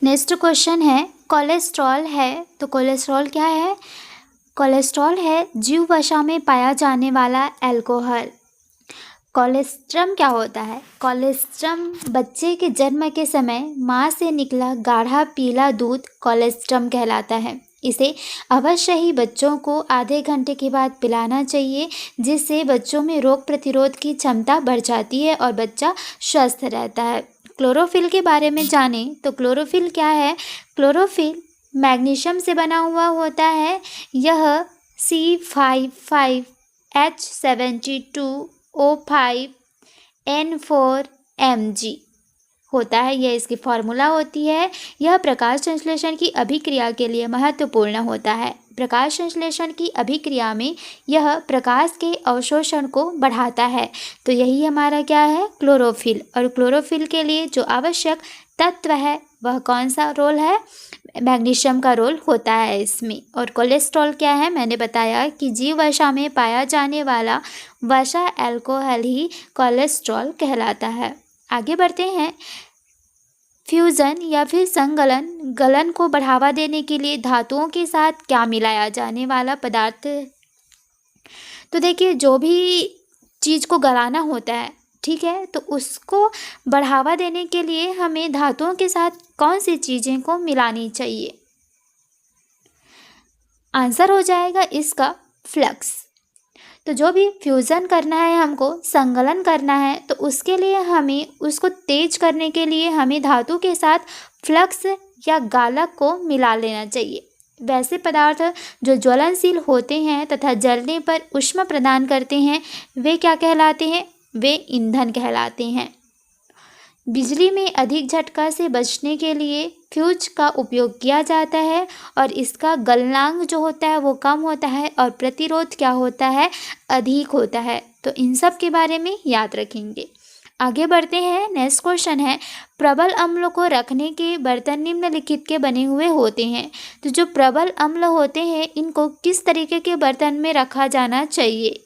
Next question है cholesterol है तो कोलेस्ट्रॉल क्या है? कोलेस्ट्रॉल है जीव वसा में पाया जाने वाला अल्कोहल। कोलेस्ट्रम क्या होता है? कोलेस्ट्रम बच्चे के जन्म के समय माँ से निकला गाढ़ा पीला दूध कोलेस्ट्रम कहलाता है। इसे अवश्य ही बच्चों को आधे घंटे के बाद पिलाना चाहिए, जिससे बच्चों में रोग प्रतिरोध की क्षमता बढ़ जाती है और बच्चा स्वस्थ रहता है। क्लोरोफिल के बारे में जानें तो क्लोरोफिल क्या है? क्लोरोफिल मैग्नीशियम से बना हुआ होता है। यह C5H72O5N4Mg होता है, यह इसकी फॉर्मूला होती है। यह प्रकाश संश्लेषण की अभिक्रिया के लिए महत्वपूर्ण होता है। प्रकाश संश्लेषण की अभिक्रिया में यह प्रकाश के अवशोषण को बढ़ाता है। तो यही हमारा क्या है? क्लोरोफिल। और क्लोरोफिल के लिए जो आवश्यक तत्व है वह कौन सा रोल है? मैग्नीशियम का रोल होता है इसमें। और कोलेस्ट्रॉल क्या है? मैंने बताया कि जीव वसा में पाया जाने वाला वसा अल्कोहल ही कोलेस्ट्रॉल कहलाता है। आगे बढ़ते हैं। फ्यूज़न या फिर संगलन गलन को बढ़ावा देने के लिए धातुओं के साथ क्या मिलाया जाने वाला पदार्थ? तो देखिए, जो भी चीज़ को गलाना होता है, ठीक है, तो उसको बढ़ावा देने के लिए हमें धातुओं के साथ कौन सी चीज़ें को मिलानी चाहिए? आंसर हो जाएगा इसका फ्लक्स। तो जो भी फ्यूज़न करना है, हमको संगलन करना है, तो उसके लिए हमें उसको तेज करने के लिए हमें धातु के साथ फ्लक्स या गालक को मिला लेना चाहिए। वैसे पदार्थ जो ज्वलनशील होते हैं तथा जलने पर ऊष्मा प्रदान करते हैं, वे क्या कहलाते हैं? वे ईंधन कहलाते हैं। बिजली में अधिक झटका से बचने के लिए फ्यूज का उपयोग किया जाता है और इसका गलनांक जो होता है वो कम होता है और प्रतिरोध क्या होता है? अधिक होता है। तो इन सब के बारे में याद रखेंगे। आगे बढ़ते हैं। नेक्स्ट क्वेश्चन है प्रबल अम्ल को रखने के बर्तन निम्नलिखित के बने हुए होते हैं। तो जो प्रबल अम्ल होते हैं इनको किस तरीके के बर्तन में रखा जाना चाहिए?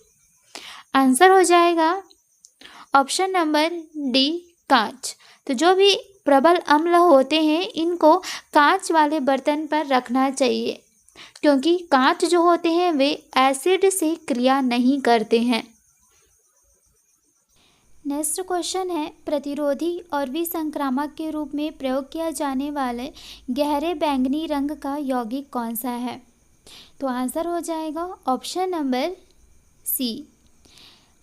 आंसर हो जाएगा ऑप्शन नंबर डी, कांच। तो जो भी प्रबल अम्ल होते हैं इनको कांच वाले बर्तन पर रखना चाहिए, क्योंकि कांच जो होते हैं वे एसिड से क्रिया नहीं करते हैं। नेक्स्ट क्वेश्चन है प्रतिरोधी और विसंक्रामक के रूप में प्रयोग किया जाने वाले गहरे बैंगनी रंग का यौगिक कौन सा है? तो आंसर हो जाएगा option number C.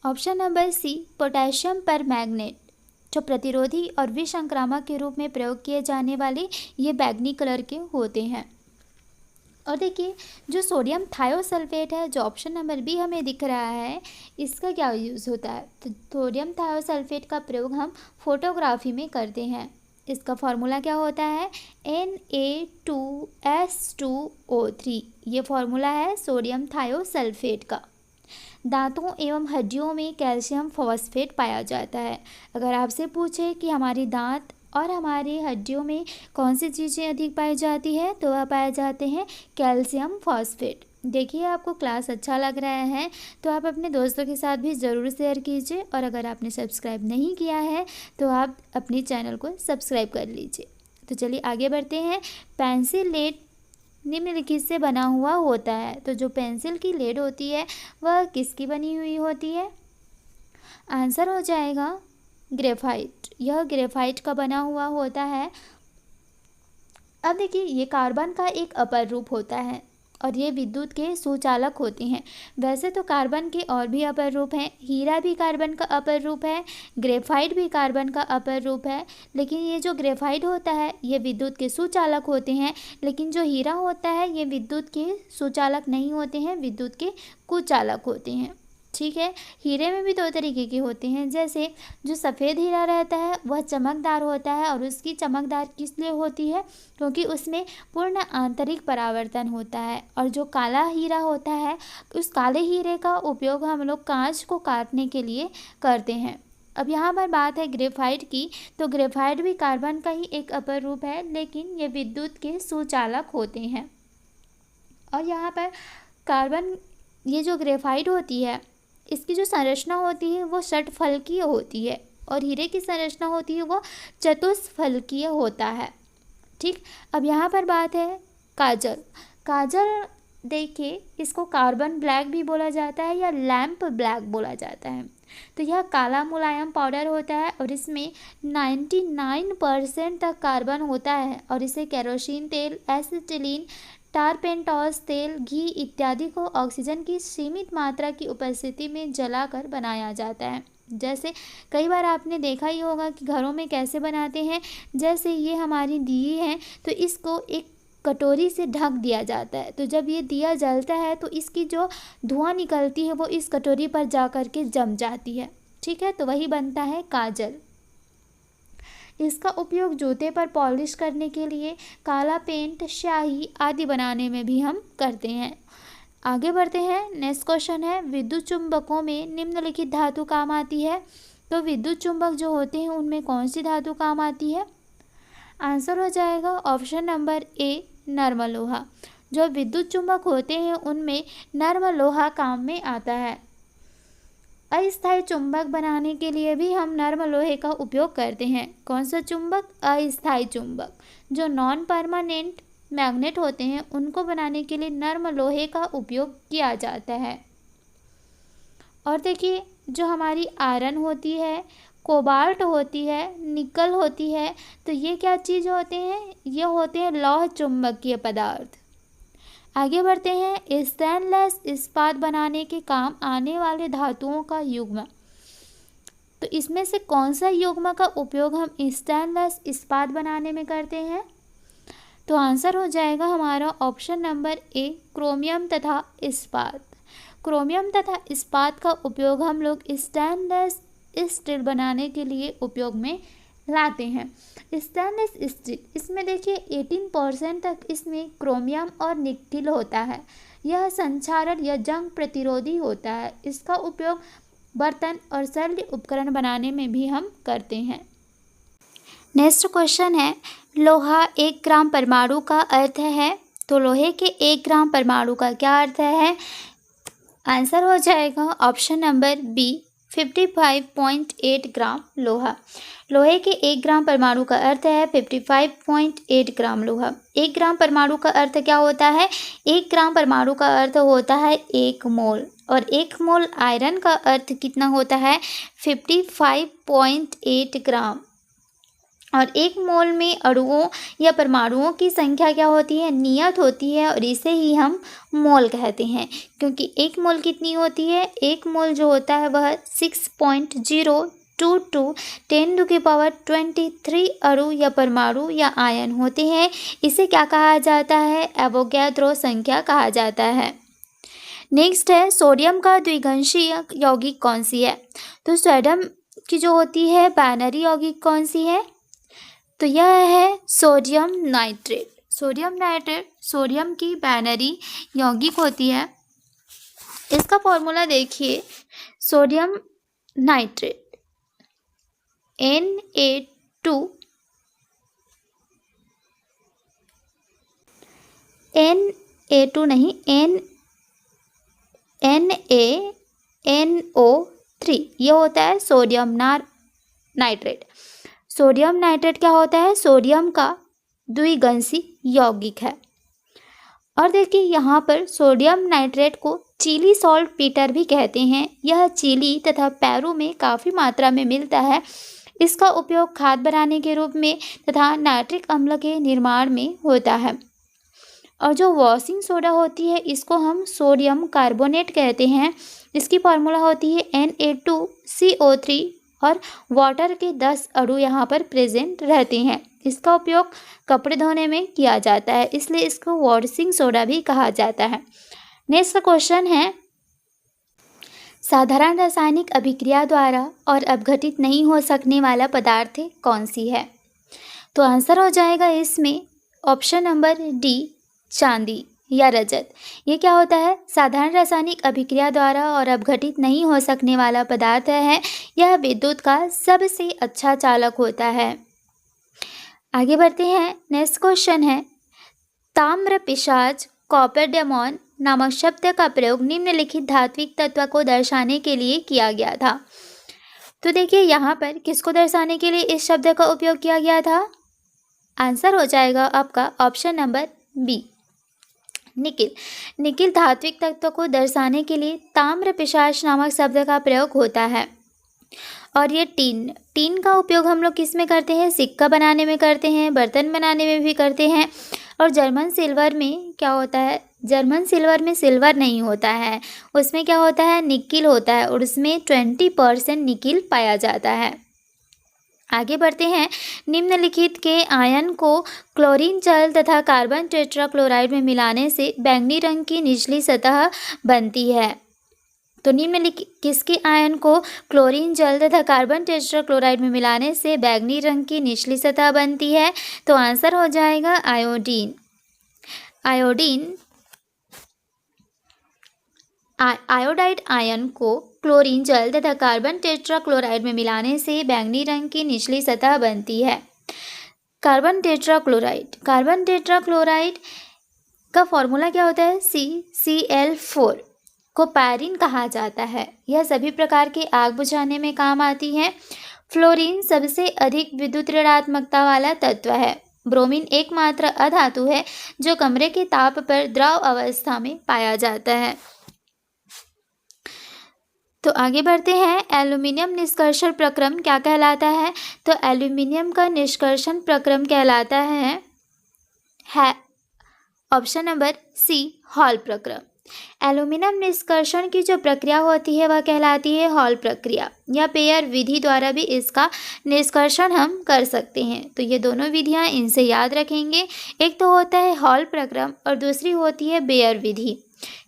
Option number C, potassium permanganate. जो प्रतिरोधी और विसंक्रामक के रूप में प्रयोग किए जाने वाले ये बैंगनी कलर के होते हैं। और देखिए, जो सोडियम थायोसल्फेट है, जो ऑप्शन नंबर बी हमें दिख रहा है, इसका क्या यूज़ होता है? तो सोडियम थायोसल्फेट का प्रयोग हम फोटोग्राफी में करते हैं। इसका फॉर्मूला क्या होता है? Na2S2O3। ये फॉर्मूला है सोडियम थायोसल्फेट का। दांतों एवं हड्डियों में कैल्शियम फॉस्फेट पाया जाता है। अगर आपसे पूछे कि हमारे दांत और हमारी हड्डियों में कौन सी चीज़ें अधिक पाई जाती है, तो वह पाए जाते हैं कैल्शियम फॉस्फेट। देखिए, आपको क्लास अच्छा लग रहा है तो आप अपने दोस्तों के साथ भी ज़रूर शेयर कीजिए, और अगर आपने सब्सक्राइब नहीं किया है तो आप अपने चैनल को सब्सक्राइब कर लीजिए। तो चलिए आगे बढ़ते हैं। पेंसिल लेड निम्नलिखित से बना हुआ होता है। तो जो पेंसिल की लेड होती है वह किसकी बनी हुई होती है? आंसर हो जाएगा ग्रेफाइट। यह ग्रेफाइट का बना हुआ होता है। अब देखिए, ये कार्बन का एक अपर रूप होता है और ये विद्युत के सुचालक होते हैं। वैसे तो कार्बन के और भी अपर रूप हैं। हीरा भी कार्बन का अपर रूप है, ग्रेफाइट भी कार्बन का अपर रूप है, लेकिन ये जो ग्रेफाइट होता है ये विद्युत के सुचालक होते हैं, लेकिन जो हीरा होता है ये विद्युत के सुचालक नहीं होते हैं, विद्युत के कुचालक होते हैं। ठीक है। हीरे में भी दो तरीके के होते हैं। जैसे जो सफ़ेद हीरा रहता है वह चमकदार होता है, और उसकी चमकदार किस लिए होती है? क्योंकि उसमें पूर्ण आंतरिक परावर्तन होता है। और जो काला हीरा होता है, उस काले हीरे का उपयोग हम लोग कांच को काटने के लिए करते हैं। अब यहाँ पर बात है ग्रेफाइट की, तो ग्रेफाइट भी कार्बन का ही एक अपर रूप है, लेकिन ये विद्युत के सुचालक होते हैं। और यहाँ पर कार्बन, ये जो ग्रेफाइट होती है इसकी जो संरचना होती है वो षटफलकीय होती है, और हीरे की संरचना होती है वो चतुष्फलकीय होता है। ठीक, अब यहाँ पर बात है काजल। काजल देखिए, इसको कार्बन ब्लैक भी बोला जाता है या लैंप ब्लैक बोला जाता है। तो यह काला मुलायम पाउडर होता है और इसमें 99% तक कार्बन होता है और इसे केरोसिन तेल, एसिटिलीन, टारपेंटोस तेल, घी इत्यादि को ऑक्सीजन की सीमित मात्रा की उपस्थिति में जलाकर बनाया जाता है। जैसे कई बार आपने देखा ही होगा कि घरों में कैसे बनाते हैं। जैसे ये हमारी दिए हैं तो इसको एक कटोरी से ढक दिया जाता है, तो जब ये दिया जलता है तो इसकी जो धुआं निकलती है वो इस कटोरी पर जा कर के जम जाती है। ठीक है, तो वही बनता है काजल। इसका उपयोग जूते पर पॉलिश करने के लिए, काला पेंट, स्याही आदि बनाने में भी हम करते हैं। आगे बढ़ते हैं। नेक्स्ट क्वेश्चन है, विद्युत चुंबकों में निम्नलिखित धातु काम आती है। तो विद्युत चुंबक जो होते हैं उनमें कौन सी धातु काम आती है? आंसर हो जाएगा ऑप्शन नंबर ए, नर्म लोहा। जो विद्युत चुंबक होते हैं उनमें नर्म लोहा काम में आता है। अस्थायी चुंबक बनाने के लिए भी हम नर्म लोहे का उपयोग करते हैं। कौन सा चुंबक? अस्थायी चुंबक। जो नॉन परमानेंट मैग्नेट होते हैं उनको बनाने के लिए नर्म लोहे का उपयोग किया जाता है। और देखिए, जो हमारी आयरन होती है, कोबाल्ट होती है, निकल होती है, तो ये क्या चीज़ होते हैं? ये होते हैं लौह चुंबकीय पदार्थ। आगे बढ़ते हैं। स्टेनलेस इस्पात बनाने के काम आने वाले धातुओं का युग्म। तो इसमें से कौन सा युग्म का उपयोग हम स्टेनलेस इस्पात बनाने में करते हैं? तो आंसर हो जाएगा हमारा ऑप्शन नंबर ए, क्रोमियम तथा इस्पात। क्रोमियम तथा इस्पात का उपयोग हम लोग स्टेनलेस स्टील बनाने के लिए उपयोग में लाते हैं। स्टेनलेस स्टील, इसमें देखिए 18% तक इसमें क्रोमियम और निकेल होता है। यह संक्षारण या जंग प्रतिरोधी होता है। इसका उपयोग बर्तन और शल्य उपकरण बनाने में भी हम करते हैं। नेक्स्ट क्वेश्चन है, लोहा 1 ग्राम परमाणु का अर्थ है। तो लोहे के 1 ग्राम परमाणु का क्या अर्थ है? आंसर हो जाएगा ऑप्शन नंबर बी, 55.8 ग्राम लोहा। लोहे के 1 ग्राम परमाणु का अर्थ है 55.8 ग्राम लोहा। 1 ग्राम परमाणु का अर्थ क्या होता है? 1 ग्राम परमाणु का अर्थ होता है 1 मोल, और 1 मोल आयरन का अर्थ कितना होता है? 55.8 ग्राम। और 1 मोल में अणुओं या परमाणुओं की संख्या क्या होती है? नियत होती है, और इसे ही हम मोल कहते हैं। क्योंकि 1 मोल कितनी होती है? 1 मोल जो होता है वह 6.022 10⁻23 अणु या परमाणु या आयन होते हैं। इसे क्या कहा जाता है? एवोगैड्रो संख्या कहा जाता है। नेक्स्ट है, सोडियम का द्विगंशीय यौगिक कौन सी है? तो सोडियम की जो होती है बाइनरी यौगिक कौन सी है? तो यह है sodium nitrate. Sodium nitrate sodium की बाइनरी यौगिक होती है। इसका फॉर्मूला देखिए, सोडियम नाइट्रेट Na2 नहीं, NaNO3 ये होता है सोडियम नाइट्रेट। सोडियम नाइट्रेट क्या होता है? सोडियम का द्विगंशी यौगिक है। और देखिए यहाँ पर सोडियम नाइट्रेट को चिली सॉल्ट पीटर भी कहते हैं। यह चिली तथा पेरू में काफ़ी मात्रा में मिलता है। इसका उपयोग खाद बनाने के रूप में तथा नाइट्रिक अम्ल के निर्माण में होता है। और जो वॉशिंग सोडा होती है इसको हम सोडियम कार्बोनेट कहते हैं। इसकी फार्मूला होती है Na2CO3 और वाटर के 10 अणु यहाँ पर प्रेजेंट रहते हैं। इसका उपयोग कपड़े धोने में किया जाता है, इसलिए इसको वॉशिंग सोडा भी कहा जाता है। नेक्स्ट क्वेश्चन है, साधारण रासायनिक अभिक्रिया द्वारा और अपघटित नहीं हो सकने वाला पदार्थ कौन सी है? तो आंसर हो जाएगा इसमें ऑप्शन नंबर डी, चांदी या रजत। ये क्या होता है? साधारण रासायनिक अभिक्रिया द्वारा और अपघटित नहीं हो सकने वाला पदार्थ है। यह विद्युत का सबसे अच्छा चालक होता है। आगे बढ़ते हैं। नेक्स्ट क्वेश्चन है, ताम्र पिशाच कॉपर डेमोन नामक शब्द का प्रयोग निम्नलिखित धात्विक तत्व को दर्शाने के लिए किया गया था। तो देखिए यहाँ पर किसको दर्शाने के लिए इस शब्द का उपयोग किया गया था? आंसर हो जाएगा आपका option number B, nickel. Nickel धात्विक तत्व को दर्शाने के लिए ताम्र पिशाच नामक शब्द का प्रयोग होता है। और ये टीन टीन का उपयोग हम लोग किस में करते हैं? सिक्का बनाने में करते हैं, बर्तन बनाने में भी करते हैं। और जर्मन सिल्वर में क्या होता है? जर्मन सिल्वर में सिल्वर नहीं होता है, उसमें क्या होता है? निकिल होता है, और उसमें 20% निकिल पाया जाता है। आगे बढ़ते हैं। निम्नलिखित के आयन को क्लोरीन जल तथा कार्बन टेट्राक्लोराइड में मिलाने से बैंगनी रंग की निचली सतह बनती है। तो निम्नलिखित किसके आयन को क्लोरीन जल तथा कार्बन टेट्राक्लोराइड में मिलाने से बैंगनी रंग की निचली सतह बनती है? तो आंसर हो जाएगा आयोडीन। आयोडीन आयोडाइड आयन को क्लोरीन जल तथा कार्बन टेट्राक्लोराइड में मिलाने से बैंगनी रंग की निचली सतह बनती है। कार्बन टेट्राक्लोराइड का फॉर्मूला क्या होता है? CCl4 को पैरिन कहा जाता है। यह सभी प्रकार के आग बुझाने में काम आती है। फ्लोरीन सबसे अधिक विद्युत ऋणात्मकता वाला तत्व है। ब्रोमीन एकमात्र अधातु है जो कमरे के ताप पर द्रव अवस्था में पाया जाता है। तो आगे बढ़ते हैं। एल्यूमिनियम निष्कर्षण प्रक्रम क्या कहलाता है? तो एल्यूमिनियम का निष्कर्षण प्रक्रम कहलाता है ऑप्शन नंबर सी, हॉल प्रक्रम। एल्यूमिनियम निष्कर्षण की जो प्रक्रिया होती है वह कहलाती है हॉल प्रक्रिया, या पेयर विधि द्वारा भी इसका निष्कर्षण हम कर सकते हैं। तो ये दोनों विधियां इनसे याद रखेंगे। एक तो होता है हॉल प्रक्रम और दूसरी होती है बेयर विधि।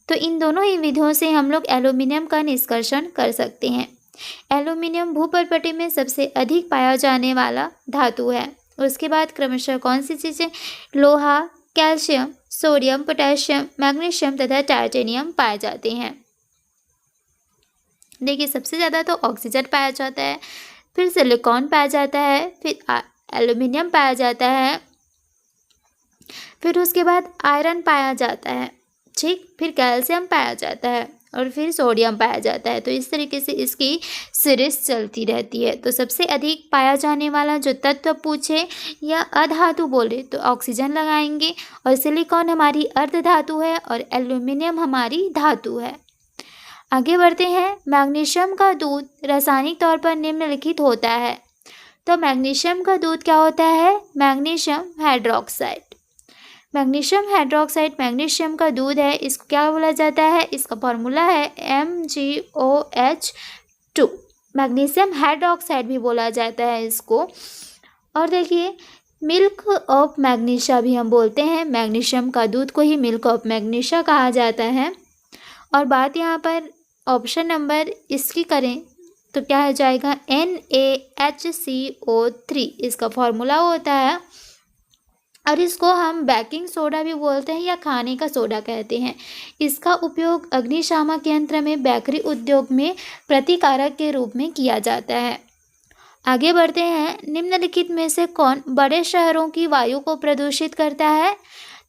तो इन दोनों ही विधियों से हम लोग एल्यूमिनियम का निष्कर्षण कर सकते हैं। एल्यूमिनियम भूपर्पटी में सबसे अधिक पाया जाने वाला धातु है। उसके बाद क्रमशः कौन सी चीज़ें? लोहा, कैल्शियम, सोडियम, पोटेशियम, मैग्नीशियम तथा टाइटेनियम पाए जाते हैं। देखिए, सबसे ज़्यादा तो ऑक्सीजन पाया जाता है, फिर सिलिकॉन पाया जाता है, फिर एल्यूमिनियम पाया जाता है, फिर उसके बाद आयरन पाया जाता है, ठीक, फिर कैल्शियम पाया जाता है और फिर सोडियम पाया जाता है। तो इस तरीके से इसकी सीरीज चलती रहती है। तो सबसे अधिक पाया जाने वाला जो तत्व पूछे या अधातु बोले तो ऑक्सीजन लगाएंगे, और सिलिकॉन हमारी अर्धधातु है और एल्यूमिनियम हमारी धातु है। आगे बढ़ते हैं। मैग्नीशियम का दूध रासायनिक तौर पर निम्नलिखित होता है। तो मैग्नीशियम का दूध क्या होता है? Magnesium hydroxide. Magnesium hydroxide magnesium का दूध है। इसको क्या बोला जाता है? इसका फॉर्मूला है MgOH2। मैग्नीशियम हाइड्रोक्साइड भी बोला जाता है इसको। और देखिए, मिल्क ऑफ मैग्नीशिया भी हम बोलते हैं। मैग्नीशियम का दूध को ही मिल्क ऑफ मैग्नीशिया कहा जाता है। और बात यहाँ पर ऑप्शन नंबर इसकी करें तो क्या हो जाएगा? NaHCO3 इसका फॉर्मूला होता है। और इसको हम बेकिंग सोडा भी बोलते हैं या खाने का सोडा कहते हैं। इसका उपयोग अग्निशामक यंत्र में बेकरी उद्योग में प्रतिकारक के रूप में किया जाता है। आगे बढ़ते हैं। निम्नलिखित में से कौन बड़े शहरों की वायु को प्रदूषित करता है?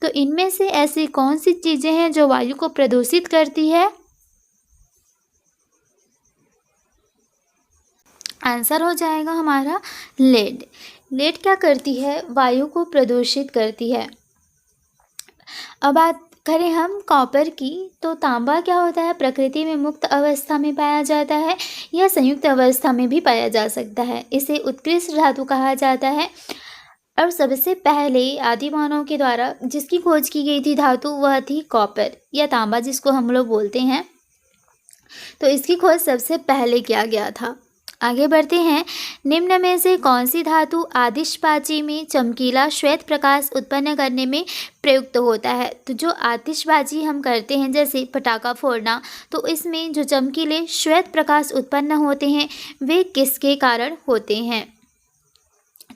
तो इनमें से ऐसी कौन सी चीज़ें हैं जो वायु को प्रदूषित करती है? आंसर हो जाएगा हमारा लेड। लेड क्या करती है? वायु को प्रदूषित करती है। अब बात करें हम कॉपर की, तो तांबा क्या होता है? प्रकृति में मुक्त अवस्था में पाया जाता है या संयुक्त अवस्था में भी पाया जा सकता है। इसे उत्कृष्ट धातु कहा जाता है। और सबसे पहले आदि मानव के द्वारा जिसकी खोज की गई थी धातु, वह थी कॉपर या तांबा जिसको हम लोग बोलते हैं। तो इसकी खोज सबसे पहले किया गया था। आगे बढ़ते हैं। निम्न में से कौन सी धातु आतिशबाजी में चमकीला श्वेत प्रकाश उत्पन्न करने में प्रयुक्त होता है? तो जो आतिशबाजी हम करते हैं, जैसे पटाखा फोड़ना, तो इसमें जो चमकीले श्वेत प्रकाश उत्पन्न होते हैं वे किसके कारण होते हैं?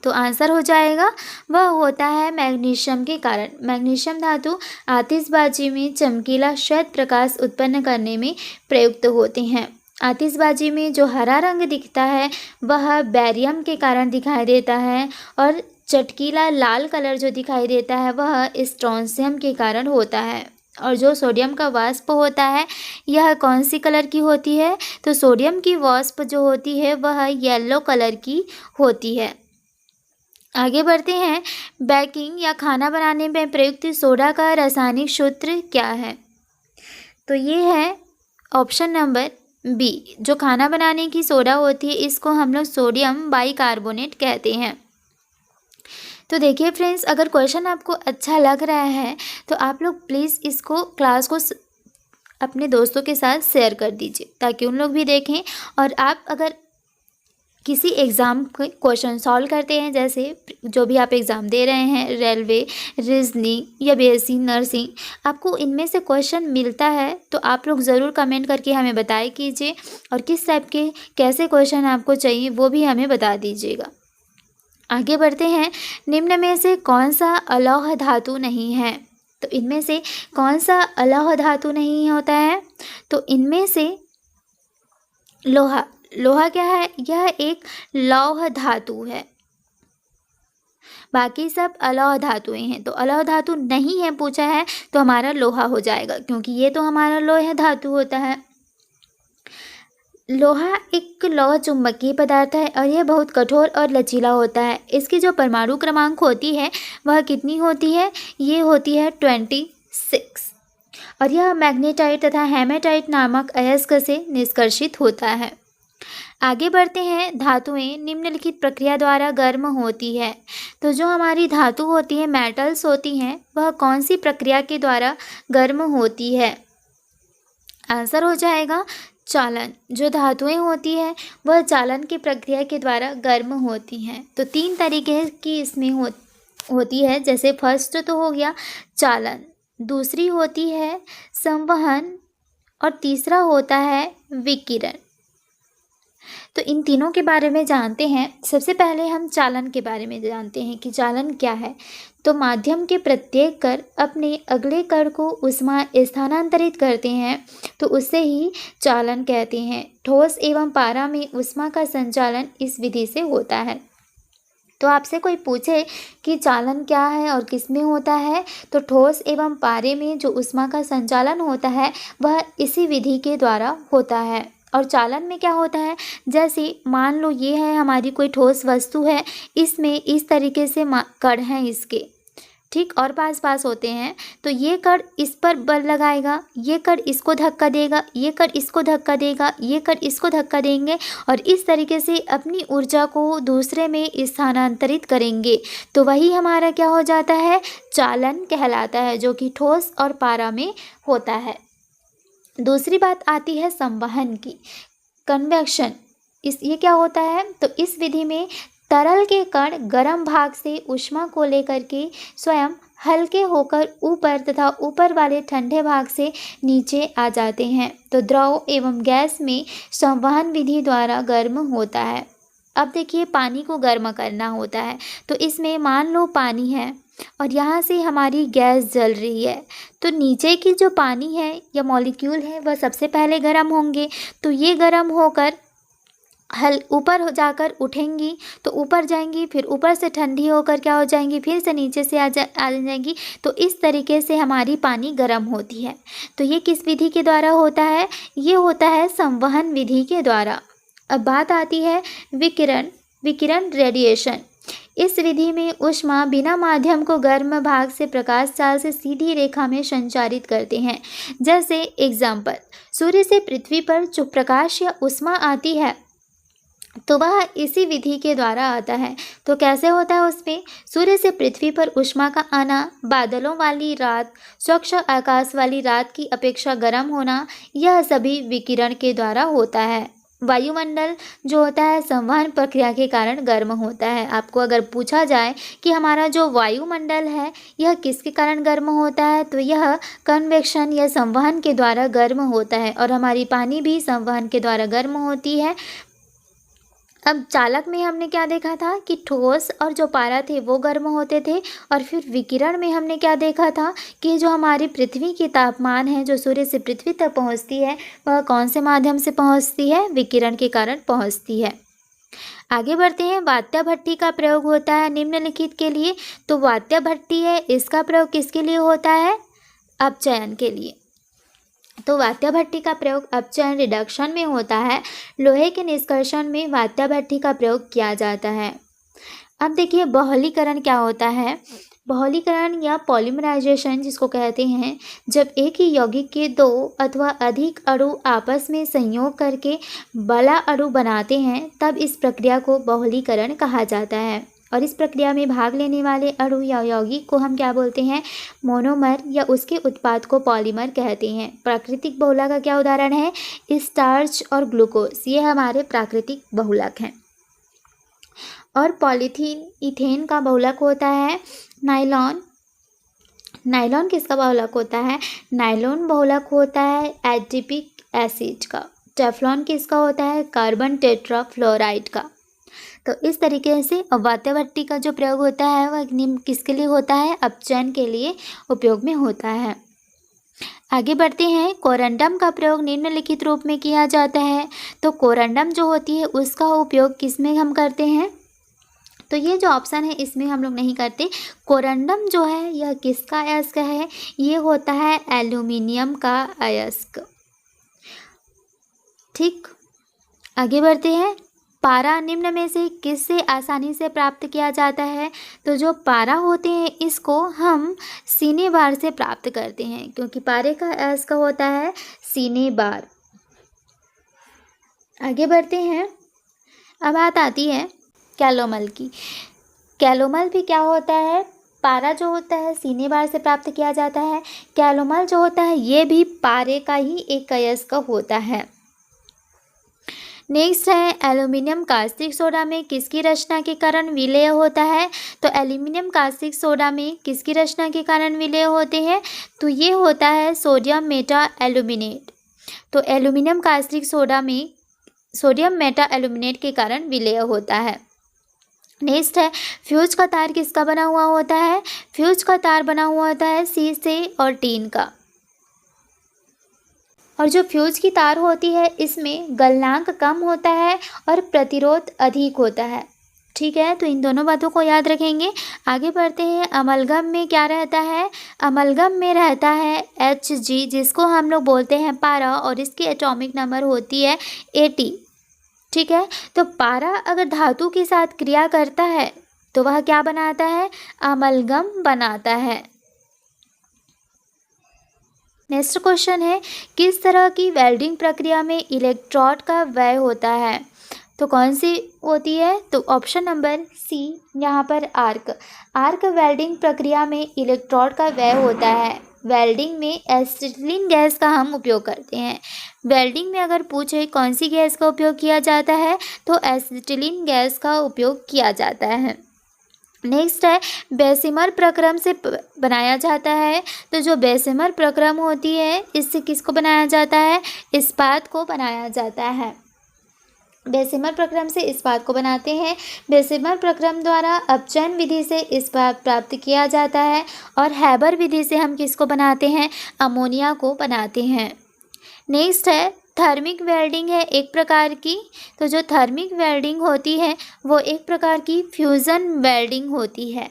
तो आंसर हो जाएगा वह होता है मैग्नीशियम के कारण। मैग्नीशियम धातु आतिशबाजी में चमकीला श्वेत प्रकाश उत्पन्न करने में प्रयुक्त होते हैं। आतिशबाजी में जो हरा रंग दिखता है वह बैरियम के कारण दिखाई देता है, और चटकीला लाल कलर जो दिखाई देता है वह स्ट्रोंशियम के कारण होता है। और जो सोडियम का वाष्प होता है यह कौन सी कलर की होती है? तो सोडियम की वाष्प जो होती है वह येलो कलर की होती है। आगे बढ़ते हैं, बेकिंग या खाना बनाने में प्रयुक्त सोडा का रासायनिक सूत्र क्या है? तो ये है ऑप्शन नंबर बी। जो खाना बनाने की सोडा होती है इसको हम लोग सोडियम बाइकार्बोनेट कहते हैं। तो देखिए फ्रेंड्स, अगर क्वेश्चन आपको अच्छा लग रहा है तो आप लोग प्लीज़ इसको क्लास को अपने दोस्तों के साथ शेयर कर दीजिए ताकि उन लोग भी देखें। और आप अगर किसी एग्ज़ाम के क्वेश्चन सॉल्व करते हैं, जैसे जो भी आप एग्ज़ाम दे रहे हैं, रेलवे, रीजनिंग या बीएससी नर्सिंग, आपको इनमें से क्वेश्चन मिलता है तो आप लोग ज़रूर कमेंट करके हमें बताया कीजिए। और किस टाइप के कैसे क्वेश्चन आपको चाहिए वो भी हमें बता दीजिएगा। आगे बढ़ते हैं, निम्न में से कौन सा अलौह धातु नहीं है? तो इनमें से कौन सा अलौह धातु नहीं होता है? तो इनमें से लोहा। लोहा क्या है? यह एक लौह धातु है। बाकी सब अलौह धातुएं हैं। तो अलौह धातु नहीं है पूछा है तो हमारा लोहा हो जाएगा, क्योंकि ये तो हमारा लोह धातु होता है। लोहा एक लौह चुंबकीय पदार्थ है और यह बहुत कठोर और लचीला होता है। इसकी जो परमाणु क्रमांक होती है वह कितनी होती है? ये होती है 26। और यह मैग्नेटाइट तथा हेमेटाइट नामक अयस्क से निष्कर्षित होता है। आगे बढ़ते हैं, धातुएं निम्नलिखित प्रक्रिया द्वारा गर्म होती है। तो जो हमारी धातु होती है, मेटल्स होती हैं, वह कौन सी प्रक्रिया के द्वारा गर्म होती है? आंसर हो जाएगा चालन। जो धातुएं होती है वह चालन की प्रक्रिया के द्वारा गर्म होती हैं। तो 3 तरीके की इसमें होती है। जैसे फर्स्ट तो हो गया चालन, दूसरी होती है संवहन और तीसरा होता है विकिरण। तो इन तीनों के बारे में जानते हैं। सबसे पहले हम चालन के बारे में जानते हैं कि चालन क्या है। तो माध्यम के प्रत्येक कण अपने अगले कण को ऊष्मा स्थानांतरित करते हैं, तो उससे ही चालन कहते हैं। ठोस एवं पारा में ऊष्मा का संचालन इस विधि से होता है। तो आपसे कोई पूछे कि चालन क्या है और किस में होता है, तो ठोस एवं पारे में जो ऊष्मा का संचालन होता है वह इसी विधि के द्वारा होता है। और चालन में क्या होता है, जैसे मान लो ये है हमारी कोई ठोस वस्तु है, इसमें इस तरीके से कण हैं इसके, ठीक, और पास होते हैं। तो ये कण इस पर बल लगाएगा, ये कण इसको धक्का देगा, ये कण इसको धक्का देगा, ये कण इसको धक्का देंगे और इस तरीके से अपनी ऊर्जा को दूसरे में स्थानांतरित करेंगे। तो वही हमारा क्या हो जाता है, चालन कहलाता है, जो कि ठोस और पारा में होता है। दूसरी बात आती है संवहन की, कन्वेक्शन। ये क्या होता है, तो इस विधि में तरल के कण गर्म भाग से ऊष्मा को लेकर के स्वयं हल्के होकर ऊपर तथा ऊपर वाले ठंडे भाग से नीचे आ जाते हैं। तो द्रव एवं गैस में संवहन विधि द्वारा गर्म होता है। अब देखिए, पानी को गर्म करना होता है। तो इसमें मान लो पानी है और यहाँ से हमारी गैस जल रही है, तो नीचे की जो पानी है या मॉलिक्यूल है वह सबसे पहले गर्म होंगे। तो ये गर्म होकर ऊपर हो जाकर उठेंगी, तो ऊपर जाएंगी, फिर ऊपर से ठंडी होकर क्या हो जाएंगी, फिर से नीचे से आ जाएंगी। तो इस तरीके से हमारी पानी गर्म होती है। तो ये किस विधि के द्वारा होता है, ये होता है संवहन विधि के द्वारा। अब बात आती है विकिरण रेडिएशन। इस विधि में ऊष्मा बिना माध्यम को गर्म भाग से प्रकाश जाल से सीधी रेखा में संचारित करते हैं। जैसे एग्जाम्पल, सूर्य से पृथ्वी पर जो प्रकाश या ऊष्मा आती है तो वह इसी विधि के द्वारा आता है। तो कैसे होता है, उसमें सूर्य से पृथ्वी पर ऊष्मा का आना, बादलों वाली रात, स्वच्छ आकाश वाली रात की अपेक्षा गर्म होना, यह सभी विकिरण के द्वारा होता है। वायुमंडल जो होता है संवहन प्रक्रिया के कारण गर्म होता है। आपको अगर पूछा जाए कि हमारा जो वायुमंडल है यह किसके कारण गर्म होता है, तो यह कन्वेक्शन या संवहन के द्वारा गर्म होता है। और हमारी पानी भी संवहन के द्वारा गर्म होती है। अब चालक में हमने क्या देखा था कि ठोस और जो पारा थे वो गर्म होते थे। और फिर विकिरण में हमने क्या देखा था कि जो हमारी पृथ्वी की तापमान है जो सूर्य से पृथ्वी तक पहुंचती है वह कौन से माध्यम से पहुंचती है, विकिरण के कारण पहुंचती है। आगे बढ़ते हैं, वात्या भट्टी का प्रयोग होता है निम्नलिखित के लिए। तो वात्या भट्टी है, इसका प्रयोग किसके लिए होता है, अपचयन के लिए। तो वात्या भट्टी का प्रयोग अपचयन रिडक्शन में होता है। लोहे के निष्कर्षण में वात्या भट्टी का प्रयोग किया जाता है। अब देखिए बहुलीकरण क्या होता है। बहुलीकरण या पॉलीमराइजेशन जिसको कहते हैं, जब एक ही यौगिक के दो अथवा अधिक अणु आपस में संयोग करके बड़ा अणु बनाते हैं, तब इस प्रक्रिया को बहुलीकरण कहा जाता है। और इस प्रक्रिया में भाग लेने वाले अणु या यौगिक को हम क्या बोलते हैं, मोनोमर, या उसके उत्पाद को पॉलीमर कहते हैं। प्राकृतिक बहुलक का क्या उदाहरण है, स्टार्च और ग्लूकोज, ये हमारे प्राकृतिक बहुलक हैं। और पॉलीथीन इथेन का बहुलक होता है नायलॉन। नायलॉन किसका बहुलक होता है, नायलॉन बहुलक होता है एडिपिक एसिड का। टेफ्लॉन किसका होता है, कार्बन टेट्राफ्लोराइड का। तो इस तरीके से वात्य भट्टी का जो प्रयोग होता है वह निम्न किसके लिए होता है, अपचयन के लिए उपयोग में होता है। आगे बढ़ते हैं। कोरंडम का प्रयोग निम्नलिखित रूप में किया जाता है। तो कोरंडम जो होती है उसका उपयोग किस में हम करते हैं, तो ये जो ऑप्शन है इसमें हम लोग नहीं करते। कोरंडम जो है यह किसका अयस्क है, ये होता है एल्यूमिनियम का अयस्क। ठीक, आगे बढ़ते हैं। पारा निम्न में से किससे आसानी से प्राप्त किया जाता है, तो जो पारा होते हैं इसको हम सीने बार से प्राप्त करते हैं, क्योंकि पारे का अयस्क होता है सीने बार। आगे बढ़ते हैं। अब बात आती है कैलोमल की। कैलोमल भी क्या होता है, पारा जो होता है सीने बार से प्राप्त किया जाता है। कैलोमल जो होता है ये भी पारे का ही एक अयस्क होता है। नेक्स्ट है एल्यूमिनियम कास्टिक सोडा में किसकी रचना के कारण विलय होता है, तो एल्यूमिनियम कास्टिक सोडा में किसकी रचना के कारण विलय होते हैं, तो ये होता है सोडियम मेटा एल्यूमिनेट। तो एल्यूमिनियम कास्टिक सोडा में सोडियम मेटा एल्यूमिनेट के कारण विलय होता है। नेक्स्ट है फ्यूज का तार किसका बना हुआ होता है, फ्यूज का तार बना हुआ होता है शीशे और टीन का। और जो फ्यूज की तार होती है इसमें गलनांक कम होता है और प्रतिरोध अधिक होता है। ठीक है, तो इन दोनों बातों को याद रखेंगे। आगे बढ़ते हैं। अमलगम में क्या रहता है, अमलगम में रहता है Hg, जिसको हम लोग बोलते हैं पारा, और इसकी एटॉमिक नंबर होती है 80। ठीक है, तो पारा अगर धातु के साथ क्रिया करता है तो वह क्या बनाता है, अमलगम बनाता है। नेक्स्ट क्वेश्चन है किस तरह की वेल्डिंग प्रक्रिया में इलेक्ट्रोड का व्यय होता है, तो कौन सी होती है, तो ऑप्शन नंबर सी यहाँ पर आर्क वेल्डिंग प्रक्रिया में इलेक्ट्रोड का व्यय होता है। वेल्डिंग में एसिटिलीन गैस का हम उपयोग करते हैं। वेल्डिंग में अगर पूछे कौन सी गैस का उपयोग किया जाता है, तो एसिटिलीन गैस का उपयोग किया जाता है। नेक्स्ट है बेसिमर प्रक्रम से बनाया जाता है। तो जो बेसिमर प्रक्रम होती है इससे किसको बनाया जाता है, इस्पात को बनाया जाता है। बेसिमर प्रक्रम से इस्पात को बनाते हैं। बेसिमर प्रक्रम द्वारा अपचयन विधि से इस्पात प्राप्त किया जाता है। और हैबर विधि से हम किसको बनाते हैं, अमोनिया को बनाते हैं। नेक्स्ट है थर्मिक वेल्डिंग है एक प्रकार की। तो जो थर्मिक वेल्डिंग होती है वो एक प्रकार की फ्यूज़न वेल्डिंग होती है।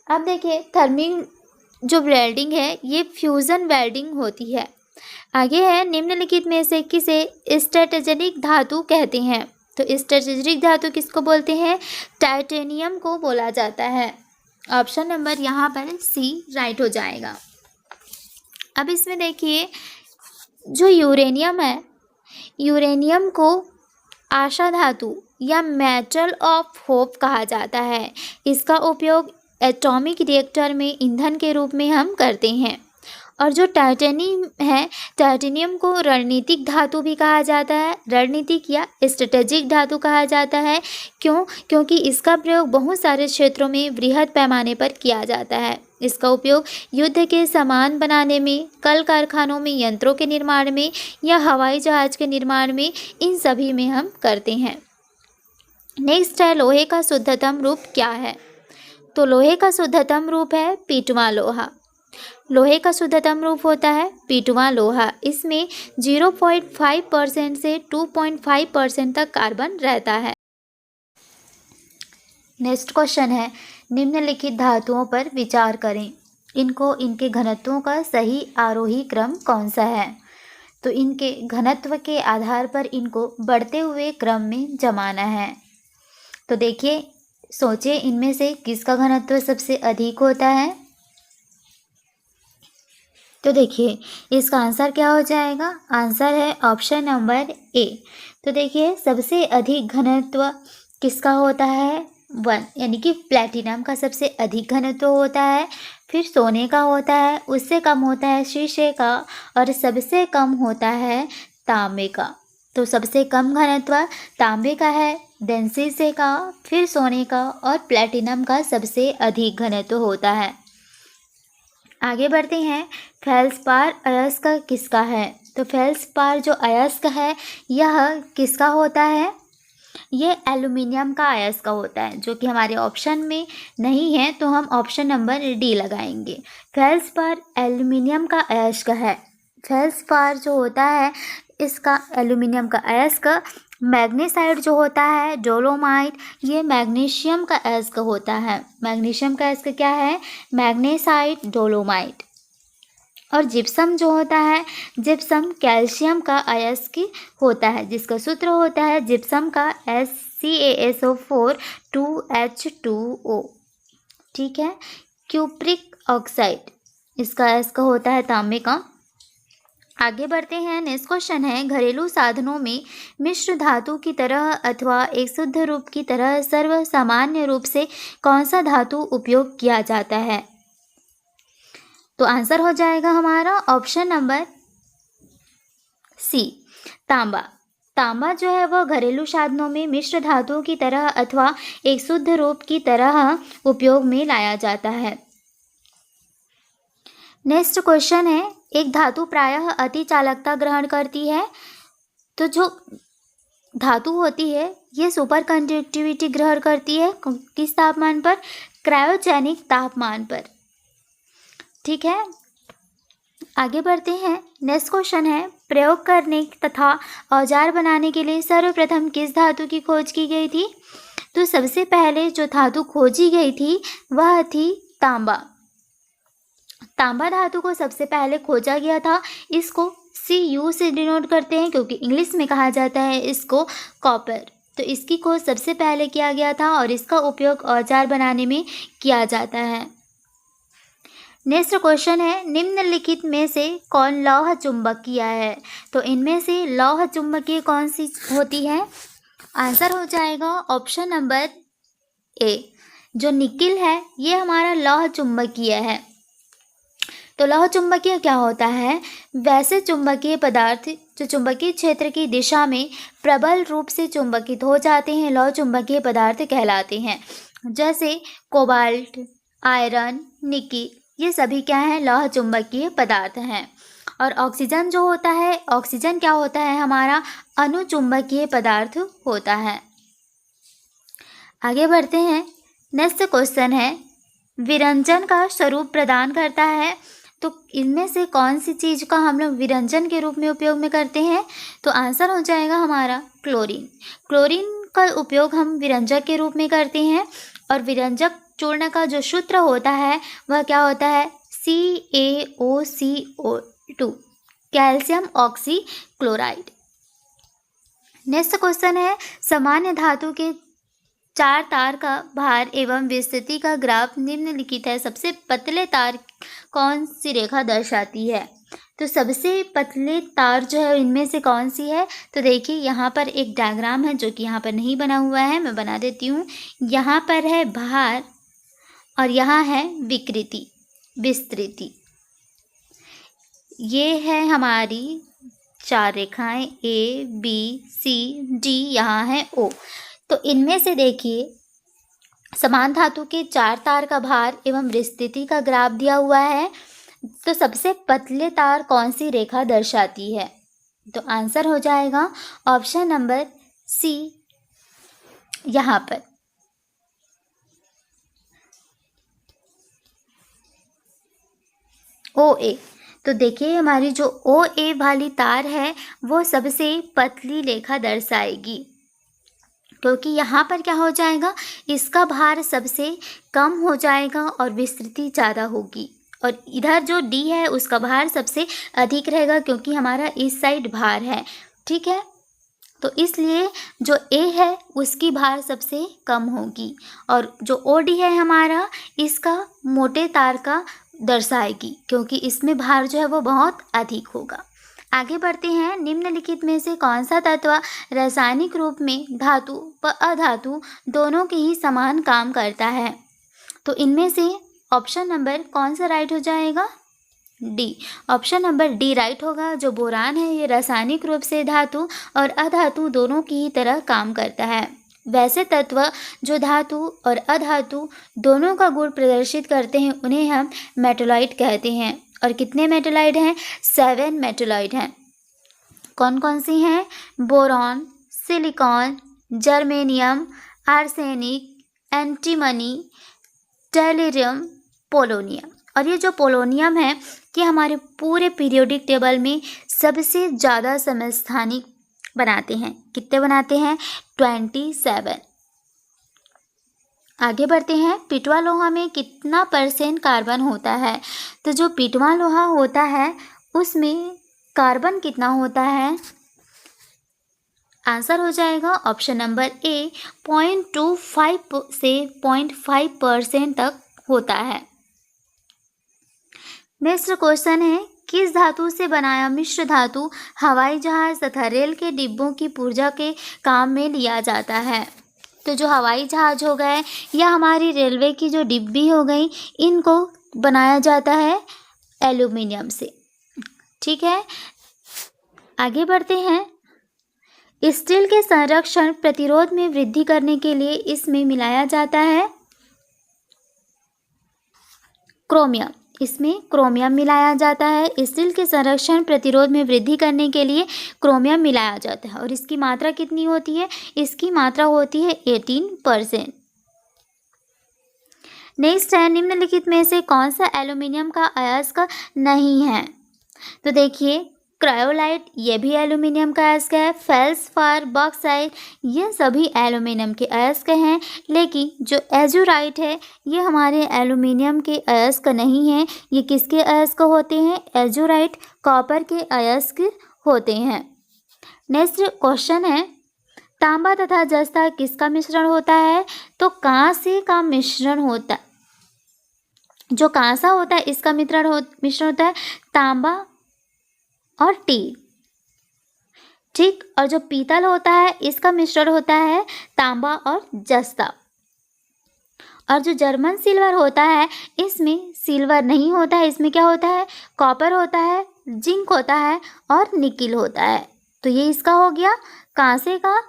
अब देखिए थर्मिक जो वेल्डिंग है ये फ्यूज़न वेल्डिंग होती है। आगे है निम्नलिखित में से किसे स्ट्रेटेजिक धातु कहते हैं, तो स्ट्रेटेजिक धातु किसको बोलते हैं, टाइटेनियम को बोला जाता है। ऑप्शन नंबर यहाँ पर सी राइट हो जाएगा। अब इसमें देखिए जो यूरेनियम है, यूरेनियम को आशा धातु या मेटल ऑफ होप कहा जाता है। इसका उपयोग एटॉमिक रिएक्टर में ईंधन के रूप में हम करते हैं। और जो टाइटेनियम है, टाइटेनियम को रणनीतिक धातु भी कहा जाता है, रणनीतिक या स्ट्रेटेजिक धातु कहा जाता है। क्योंकि इसका प्रयोग बहुत सारे क्षेत्रों में बृहद पैमाने पर किया जाता है। इसका उपयोग युद्ध के सामान बनाने में, कल कारखानों में यंत्रों के निर्माण में, या हवाई जहाज के निर्माण में, इन सभी में हम करते हैं। नेक्स्ट है लोहे का शुद्धतम रूप क्या है, तो लोहे का शुद्धतम रूप है पीटवा लोहा। लोहे का शुद्धतम रूप होता है पीटवा लोहा। इसमें 0.5% से 2.5% तक कार्बन रहता है। नेक्स्ट क्वेश्चन है निम्नलिखित धातुओं पर विचार करें, इनको इनके घनत्वों का सही आरोही क्रम कौन सा है, तो इनके घनत्व के आधार पर इनको बढ़ते हुए क्रम में जमाना है। तो देखिए, सोचिए इनमें से किसका घनत्व सबसे अधिक होता है। तो देखिए इसका आंसर क्या हो जाएगा, आंसर है ऑप्शन नंबर ए। तो देखिए सबसे अधिक घनत्व किसका होता है, 1, यानी कि प्लैटिनम का सबसे अधिक घनत्व होता है, फिर सोने का होता है, उससे कम होता है शीशे का, और सबसे कम होता है तांबे का। तो सबसे कम घनत्व तांबे का है, देन शीशे का, फिर सोने का, और प्लैटिनम का सबसे अधिक घनत्व होता है। आगे बढ़ते हैं, फेल्सपार अयस्क किसका है। तो फेल्सपार जो अयस्क है यह किसका होता है, ये एल्युमिनियम का अयस्क होता है, जो कि हमारे ऑप्शन में नहीं है, तो हम ऑप्शन नंबर डी लगाएंगे। फेल्सपार एल्युमिनियम का अयस्क है। फेल्सपार जो होता है इसका एल्युमिनियम का अयस्क, मैग्नेसाइट जो होता है, डोलोमाइट, ये मैग्नीशियम का अयस्क होता है। मैग्नीशियम का अयस्क क्या है, मैग्नेसाइट, डोलोमाइट। और जिप्सम जो होता है, जिप्सम कैल्शियम का अयस्क होता है, जिसका सूत्र होता है जिप्सम का CaSO4 2H2O। ठीक है। क्यूप्रिक ऑक्साइड इसका अयस्क होता है तांबे का। आगे बढ़ते हैं, नेक्स्ट क्वेश्चन है, घरेलू साधनों में मिश्र धातु की तरह अथवा एक शुद्ध रूप की तरह सर्व सामान्य रूप से कौन सा धातु उपयोग किया जाता है। तो आंसर हो जाएगा हमारा ऑप्शन नंबर सी, तांबा। तांबा जो है वह घरेलू साधनों में मिश्र धातुओं की तरह अथवा एक शुद्ध रूप की तरह उपयोग में लाया जाता है। नेक्स्ट क्वेश्चन है, एक धातु प्रायः अति चालकता ग्रहण करती है। तो जो धातु होती है ये सुपर कंडक्टिविटी ग्रहण करती है किस तापमान पर, क्रायोजेनिक तापमान पर। ठीक है। आगे बढ़ते हैं, नेक्स्ट क्वेश्चन है, प्रयोग करने तथा औजार बनाने के लिए सर्वप्रथम किस धातु की खोज की गई थी। तो सबसे पहले जो धातु खोजी गई थी वह थी तांबा। तांबा धातु को सबसे पहले खोजा गया था। इसको Cu से डिनोट करते हैं क्योंकि इंग्लिश में कहा जाता है इसको कॉपर। तो इसकी खोज सबसे पहले किया गया था और इसका उपयोग औजार बनाने में किया जाता है। नेक्स्ट क्वेश्चन है, निम्नलिखित में से कौन लौह चुंबकीय है। तो इनमें से लौह चुंबकीय कौन सी होती है, आंसर हो जाएगा ऑप्शन नंबर ए, जो निकिल है ये हमारा लौह चुंबकीय है। तो लौह चुंबकीय क्या होता है, वैसे चुंबकीय पदार्थ जो चुंबकीय क्षेत्र की दिशा में प्रबल रूप से चुंबकित हो जाते हैं लौह चुंबकीय पदार्थ कहलाते हैं। जैसे कोबाल्ट, आयरन, निकिल, ये सभी क्या हैं, लौह चुंबकीय पदार्थ हैं। और ऑक्सीजन जो होता है, ऑक्सीजन क्या होता है, हमारा अनुचुंबकीय पदार्थ होता है। आगे बढ़ते हैं, नेक्स्ट क्वेश्चन है, विरंजन का स्वरूप प्रदान करता है। तो इनमें से कौन सी चीज़ का हम लोग विरंजन के रूप में उपयोग में करते हैं। तो आंसर हो जाएगा हमारा क्लोरीन। क्लोरीन का उपयोग हम विरंजक के रूप में करते हैं। और विरंजक चूर्ण का जो सूत्र होता है वह क्या होता है, CaOCO2, calcium oxychloride. Next question है, सामान्य धातु के 4 तार का भार एवं विस्तृति का ग्राफ निम्नलिखित है, सबसे पतले तार कौन सी रेखा दर्शाती है। तो सबसे पतले तार जो है इनमें से कौन सी है। तो देखिए यहाँ पर एक डायग्राम है जो कि यहाँ पर नहीं बना हुआ है, मैं बना देती हूँ। यहाँ पर है भार और यहाँ है विस्तृति। ये है हमारी 4 रेखाएं ABCD, यहाँ है O। तो इनमें से देखिए समान धातु के 4 तार का भार एवं विस्तृति का ग्राफ दिया हुआ है। तो सबसे पतले तार कौन सी रेखा दर्शाती है। तो आंसर हो जाएगा ऑप्शन नंबर सी, यहाँ पर OA। तो देखिए हमारी जो OA वाली तार है वो सबसे पतली रेखा दर्शाएगी, क्योंकि यहाँ पर क्या हो जाएगा, इसका भार सबसे कम हो जाएगा और विस्तृति ज़्यादा होगी। और इधर जो D है उसका भार सबसे अधिक रहेगा क्योंकि हमारा इस साइड भार है। ठीक है। तो इसलिए जो ए है उसकी भार सबसे कम होगी और जो ओ डी है हमारा इसका मोटे तार का दर्शाएगी, क्योंकि इसमें भार जो है वो बहुत अधिक होगा। आगे बढ़ते हैं। निम्नलिखित में से कौन सा तत्व रासायनिक रूप में धातु व अधातु दोनों के ही समान काम करता है? तो इनमें से ऑप्शन नंबर कौन सा राइट हो जाएगा? D. Option number D right होगा। जो बोरान है ये रासायनिक रूप से धातु और अधातु दोनों की ही तरह काम करता है। वैसे तत्व जो धातु और अधातु दोनों का गुण प्रदर्शित करते हैं उन्हें हम मेटोलाइट कहते हैं। और कितने मेटोलाइट हैं? 7 मेटोलाइट हैं। कौन कौन सी हैं? Boron, silicon, germanium, arsenic, antimony, tellurium, polonium. और ये जो पोलोनियम है ये हमारे पूरे पीरियोडिक टेबल में सबसे ज़्यादा समस्थानिक बनाते हैं। कितने बनाते हैं? 27। आगे बढ़ते हैं। पिटवा लोहा में कितना % कार्बन होता है? तो जो पिटवा लोहा होता है उसमें कार्बन कितना होता है? आंसर हो जाएगा ऑप्शन नंबर ए 0.25 से 0.5% तक होता है। नेक्स्ट क्वेश्चन है, किस धातु से बनाया मिश्र धातु हवाई जहाज तथा रेल के डिब्बों की पूर्जा के काम में लिया जाता है? तो जो हवाई जहाज हो गए या हमारी रेलवे की जो डिब्बी हो गई इनको बनाया जाता है एल्यूमिनियम से। ठीक है, आगे बढ़ते हैं। स्टील के संरक्षण प्रतिरोध में वृद्धि करने के लिए इसमें मिलाया जाता है क्रोमियम। इसमें क्रोमियम मिलाया जाता है। स्टील के संरक्षण प्रतिरोध में वृद्धि करने के लिए क्रोमियम मिलाया जाता है। और इसकी मात्रा कितनी होती है? इसकी मात्रा होती है 18%। नेक्स्ट है, निम्नलिखित में से कौन सा एल्यूमिनियम का अयस्क नहीं है? तो देखिए, क्रायोलाइट ये भी एल्यूमिनियम का अयस्क है। फेल्सपार, बॉक्साइट ये सभी एल्यूमिनियम के अयस्क हैं। लेकिन जो एजुराइट है ये हमारे एल्यूमिनियम के अयस्क नहीं है। ये किसके अयस्क होते हैं? एजुराइट कॉपर के अयस्क होते हैं। नेक्स्ट क्वेश्चन है, तांबा तथा जस्ता किसका मिश्रण होता है? तो कांसे का मिश्रण होता है। जो कांसा होता है इसका मिश्रण होता है तांबा और टी। ठीक, और जो पीतल होता है इसका मिश्रण होता है तांबा और जस्ता। और जो जर्मन सिल्वर होता है इसमें सिल्वर नहीं होता है, इसमें क्या होता है? कॉपर होता है, जिंक होता है और निकिल होता है। तो ये इसका हो गया कांसे का,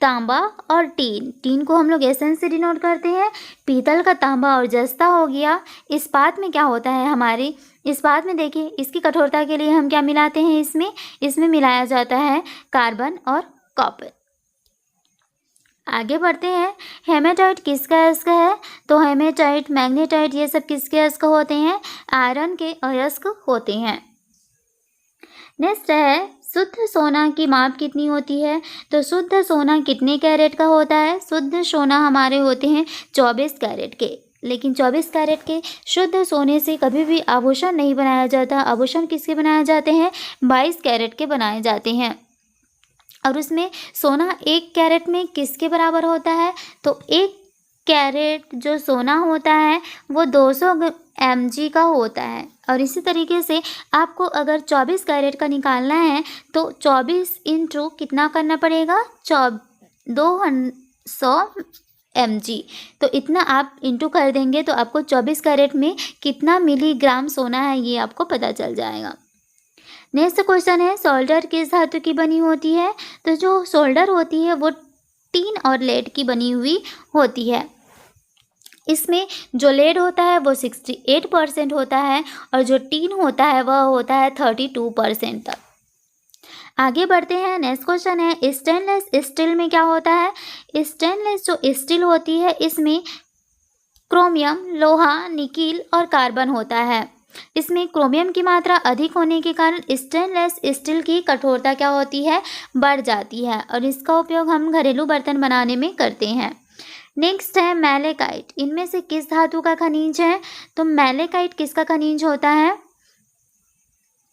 तांबा और टीन। टीन को हम लोग एसएन से डिनोट करते हैं। पीतल का तांबा और जस्ता हो गया। इस्पात में क्या होता है हमारे? इस्पात में देखिए, इसकी कठोरता के लिए हम क्या मिलाते हैं? इसमें मिलाया जाता है कार्बन और कॉपर। आगे बढ़ते हैं। हेमेटाइट किसका अयस्क है? तो हेमेटाइट, मैग्नेटाइट ये सब किसके अयस्क होते हैं? आयरन के अयस्क होते हैं। नेक्स्ट है, शुद्ध सोना की माप कितनी होती है? तो शुद्ध सोना कितने कैरेट का होता है? शुद्ध सोना हमारे होते हैं 24 कैरेट के। लेकिन 24 कैरेट के शुद्ध सोने से कभी भी आभूषण नहीं बनाया जाता। आभूषण किसके बनाए जाते हैं? 22 कैरेट के बनाए जाते हैं। और उसमें सोना 1 कैरेट में किसके बराबर होता है? तो 1 कैरेट जो सोना होता है वो 200 mg का होता है। और इसी तरीके से आपको अगर 24 कैरेट का निकालना है तो 24 इंटू कितना करना पड़ेगा? 200 mg। तो इतना आप इंटू कर देंगे तो आपको 24 कैरेट में कितना मिलीग्राम सोना है ये आपको पता चल जाएगा। नेक्स्ट क्वेश्चन है, सोल्डर किस धातु की बनी होती है? तो जो सोल्डर होती है वो टीन और लेड की बनी हुई होती है। इसमें जो लेड होता है वो 68% होता है और जो टीन होता है वह होता है 32% तक। आगे बढ़ते हैं। नेक्स्ट क्वेश्चन है, स्टेनलेस स्टील में क्या होता है? स्टेनलेस जो स्टील होती है इसमें क्रोमियम, लोहा, निकिल और कार्बन होता है। इसमें क्रोमियम की मात्रा अधिक होने के कारण स्टेनलेस स्टील की कठोरता क्या होती है? बढ़ जाती है और इसका उपयोग हम घरेलू बर्तन बनाने में करते हैं। नेक्स्ट है मैलेकाइट। इनमें से किस धातु का खनिज है? तो मैलेकाइट किसका खनिज होता है?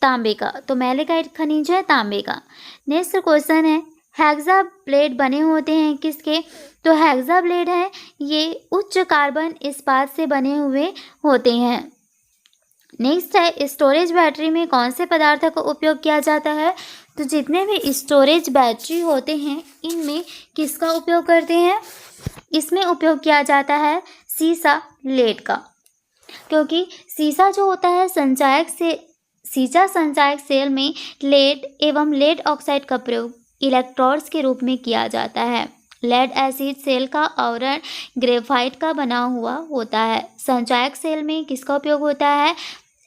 तांबे का। तो मैलेकाइट खनिज है तांबे का। नेक्स्ट क्वेश्चन है, हेक्सा ब्लेड बने होते हैं किसके? तो हेक्सा ब्लेड है ये उच्च कार्बन इस्पात से बने हुए होते हैं। नेक्स्ट है स्टोरेज बैटरी में कौन से पदार्थ का उपयोग किया जाता है? तो जितने भी स्टोरेज बैटरी होते हैं इनमें किसका उपयोग करते हैं? इसमें उपयोग किया जाता है सीसा लेड का, क्योंकि सीसा जो होता है सीसा संचायक सेल में लेड एवं लेड ऑक्साइड का प्रयोग इलेक्ट्रोड्स के रूप में किया जाता है। लेड एसिड सेल का आवरण ग्रेफाइट का बना हुआ होता है। संचायक सेल में किसका उपयोग होता है?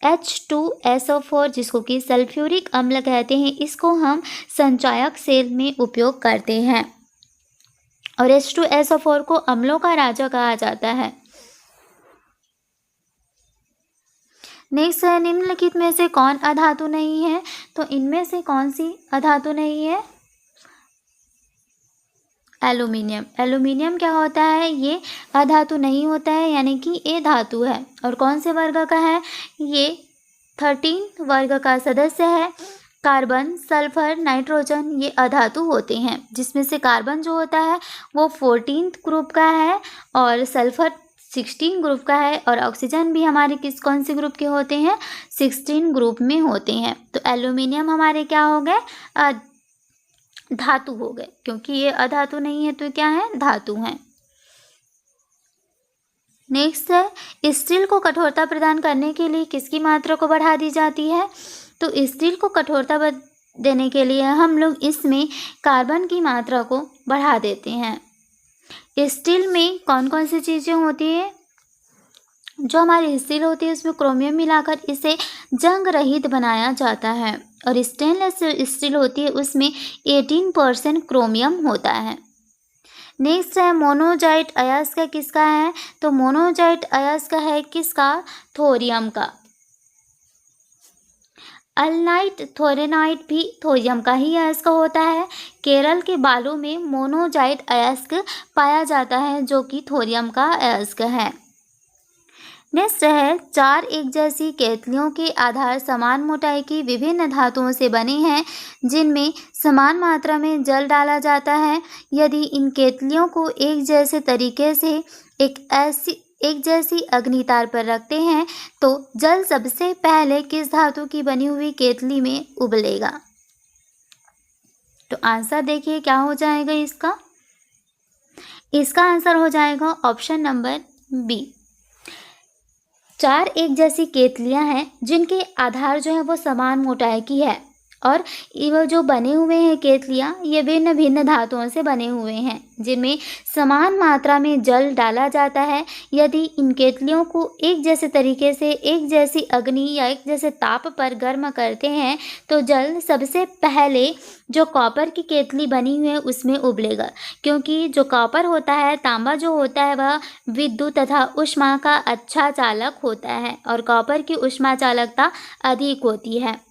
H2SO4 जिसको कि सल्फ्यूरिक अम्ल कहते हैं, इसको हम संचायक सेल में उपयोग करते हैं और H2SO4 को अम्लों का राजा कहा जाता है। नेक्स्ट है निम्नलिखित में से कौन अधातु नहीं है? तो इनमें से कौन सी अधातु नहीं है? एल्यूमिनियम। एल्यूमिनियम क्या होता है? ये अधातु नहीं होता है, यानी कि ये धातु है। और कौन से वर्ग का है? ये 13 वर्ग का सदस्य है। कार्बन, सल्फर, नाइट्रोजन ये अधातु होते हैं, जिसमें से कार्बन जो होता है वो 14 ग्रुप का है और सल्फर 16 ग्रुप का है और ऑक्सीजन भी हमारे कौन से ग्रुप के होते हैं? 16 ग्रुप में होते हैं। तो एल्यूमिनियम हमारे क्या हो गए? धातु हो गए, क्योंकि ये अधातु नहीं है तो क्या है? धातु हैं। नेक्स्ट है स्टील को कठोरता प्रदान करने के लिए किसकी मात्रा को बढ़ा दी जाती है? तो स्टील को कठोरता देने के लिए हम लोग इसमें कार्बन की मात्रा को बढ़ा देते हैं। स्टील में कौन कौन सी चीज़ें होती है? जो हमारी स्टील होती है उसमें क्रोमियम मिलाकर इसे जंग रहित बनाया जाता है और स्टेनलेस स्टील होती है उसमें 18% क्रोमियम होता है। नेक्स्ट है मोनोजाइट अयस्क किसका है? तो मोनोजाइट अयस्क है किसका? थोरियम का। अल्नाइट, थोरेनाइट भी थोरियम का ही अयस्क होता है। केरल के बालू में मोनोजाइट अयस्क पाया जाता है जो कि थोरियम का अयस्क है। नेक्स्ट है 4 एक जैसी केतलियों के आधार समान मोटाई की विभिन्न धातुओं से बने हैं जिनमें समान मात्रा में जल डाला जाता है। यदि इन केतलियों को एक जैसे तरीके से एक जैसी अग्नितार पर रखते हैं तो जल सबसे पहले किस धातु की बनी हुई केतली में उबलेगा? तो आंसर देखिए क्या हो जाएगा इसका? इसका आंसर हो जाएगा ऑप्शन नंबर बी। 4 एक जैसी केतलियां हैं जिनके आधार जो है वो समान मोटाई की है और ये जो बने हुए हैं केतलियां ये भिन्न भिन्न धातुओं से बने हुए हैं जिनमें समान मात्रा में जल डाला जाता है। यदि इन केतलियों को एक जैसे तरीके से एक जैसी अग्नि या एक जैसे ताप पर गर्म करते हैं तो जल सबसे पहले जो कॉपर की केतली बनी हुई है उसमें उबलेगा, क्योंकि जो कॉपर होता है, तांबा जो होता है वह विद्युत तथा ऊष्मा का अच्छा चालक होता है और कॉपर की ऊष्मा चालकता अधिक होती है।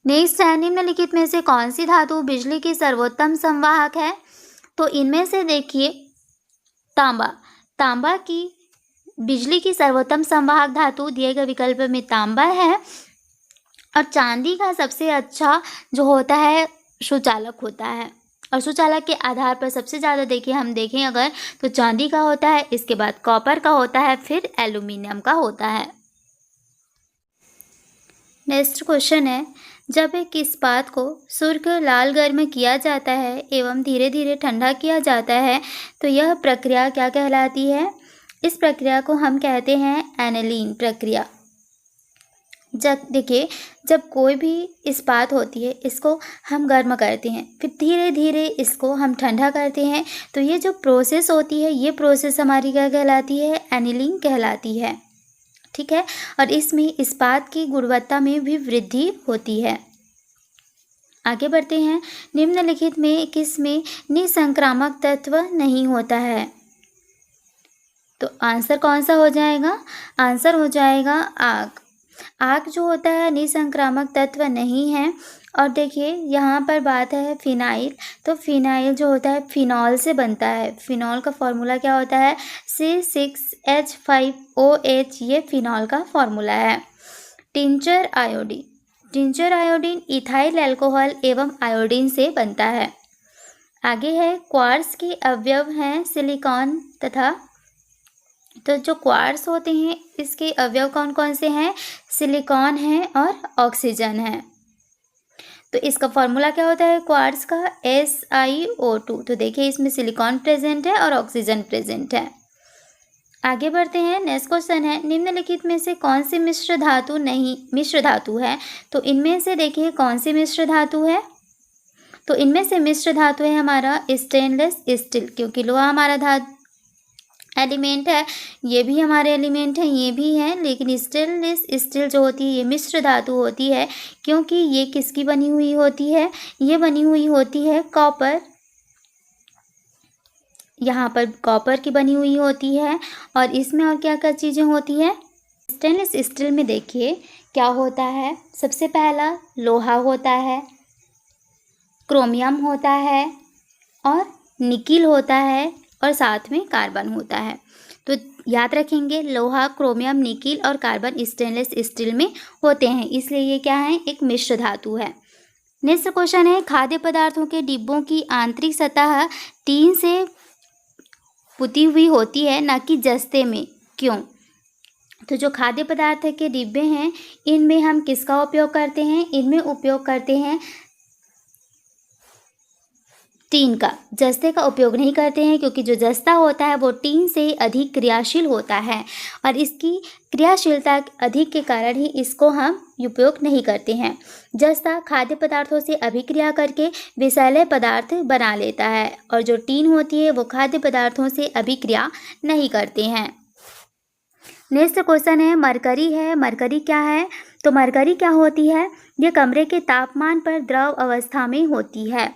नेक्स्ट है निम्नलिखित में से कौन सी धातु बिजली की सर्वोत्तम संवाहक है? तो इनमें से देखिए तांबा की बिजली की सर्वोत्तम संवाहक धातु दिए गए विकल्प में तांबा है और चांदी का सबसे अच्छा जो होता है सुचालक होता है और सुचालक के आधार पर सबसे ज़्यादा देखिए हम देखें अगर तो चांदी का होता है, इसके बाद कॉपर का होता है, फिर एल्यूमिनियम का होता है। नेक्स्ट क्वेश्चन है जब एक इस्पात को सुर्ख लाल गर्म किया जाता है एवं धीरे धीरे ठंडा किया जाता है तो यह प्रक्रिया क्या कहलाती है? इस प्रक्रिया को हम कहते हैं एनेलिंग प्रक्रिया। जब कोई भी इस्पात होती है इसको हम गर्म करते हैं फिर धीरे धीरे इसको हम ठंडा करते हैं तो ये जो प्रोसेस होती है ये प्रोसेस हमारी क्या कहलाती है? एनेलिंग कहलाती है। ठीक है, और इसमें इस्पात की गुणवत्ता में भी वृद्धि होती है। आगे बढ़ते हैं। निम्नलिखित में किस में निसंक्रामक तत्व नहीं होता है? तो आंसर कौन सा हो जाएगा? आंसर हो जाएगा आग। आग जो होता है निसंक्रामक तत्व नहीं है। और देखिए यहाँ पर बात है फिनाइल, तो फिनाइल जो होता है फिनॉल से बनता है। फिनॉल का फॉर्मूला क्या होता है? C6H5OH, ये फिनॉल का फॉर्मूला है। Tincture iodine, tincture iodine ethyl alcohol एवं आयोडीन से बनता है। आगे है क्वार्ट्ज के अवयव हैं सिलिकॉन तथा, तो जो क्वार्ट्ज होते हैं इसके अवयव कौन कौन से हैं? सिलिकॉन है और ऑक्सीजन है। तो इसका फॉर्मूला क्या होता है क्वार्ट्ज का? SiO2। तो देखिए इसमें सिलिकॉन प्रेजेंट है और ऑक्सीजन प्रेजेंट है। आगे बढ़ते हैं, नेक्स्ट क्वेश्चन है निम्नलिखित में से कौन सी मिश्र धातु है? तो इनमें से देखिए कौन सी मिश्र धातु है? तो इनमें से मिश्र धातु है हमारा स्टेनलेस स्टील, क्योंकि लोहा हमारा धातु एलिमेंट है, ये भी हमारे एलिमेंट हैं, ये भी हैं, लेकिन स्टेनलेस स्टील जो होती है ये मिश्र धातु होती है, क्योंकि ये किसकी बनी हुई होती है? ये बनी हुई होती है कॉपर, यहाँ पर कॉपर की बनी हुई होती है। और इसमें और क्या क्या चीज़ें होती है? स्टेनलेस स्टील में देखिए क्या होता है, सबसे पहला लोहा होता है, क्रोमियम होता है और निकिल होता है और साथ में कार्बन होता है। तो याद रखेंगे लोहा, क्रोमियम, निकिल और कार्बन स्टेनलेस स्टील में होते हैं, इसलिए ये क्या है? एक मिश्र धातु है। नेक्स्ट क्वेश्चन है खाद्य पदार्थों के डिब्बों की आंतरिक सतह टीन से पुती हुई होती है ना कि जस्ते में, क्यों? तो जो खाद्य पदार्थ के डिब्बे हैं इनमें हम किसका उपयोग करते हैं? इनमें उपयोग करते हैं टीन का, जस्ते का उपयोग नहीं करते हैं, क्योंकि जो जस्ता होता है वो टीन से अधिक क्रियाशील होता है और इसकी क्रियाशीलता अधिक के कारण ही इसको हम उपयोग नहीं करते हैं। जस्ता खाद्य पदार्थों से अभिक्रिया करके विषैले पदार्थ बना लेता है और जो टीन होती है वो खाद्य पदार्थों से अभिक्रिया नहीं करते हैं। नेक्स्ट क्वेश्चन है मरकरी क्या है? तो मरकरी क्या होती है? ये कमरे के तापमान पर द्रव अवस्था में होती है।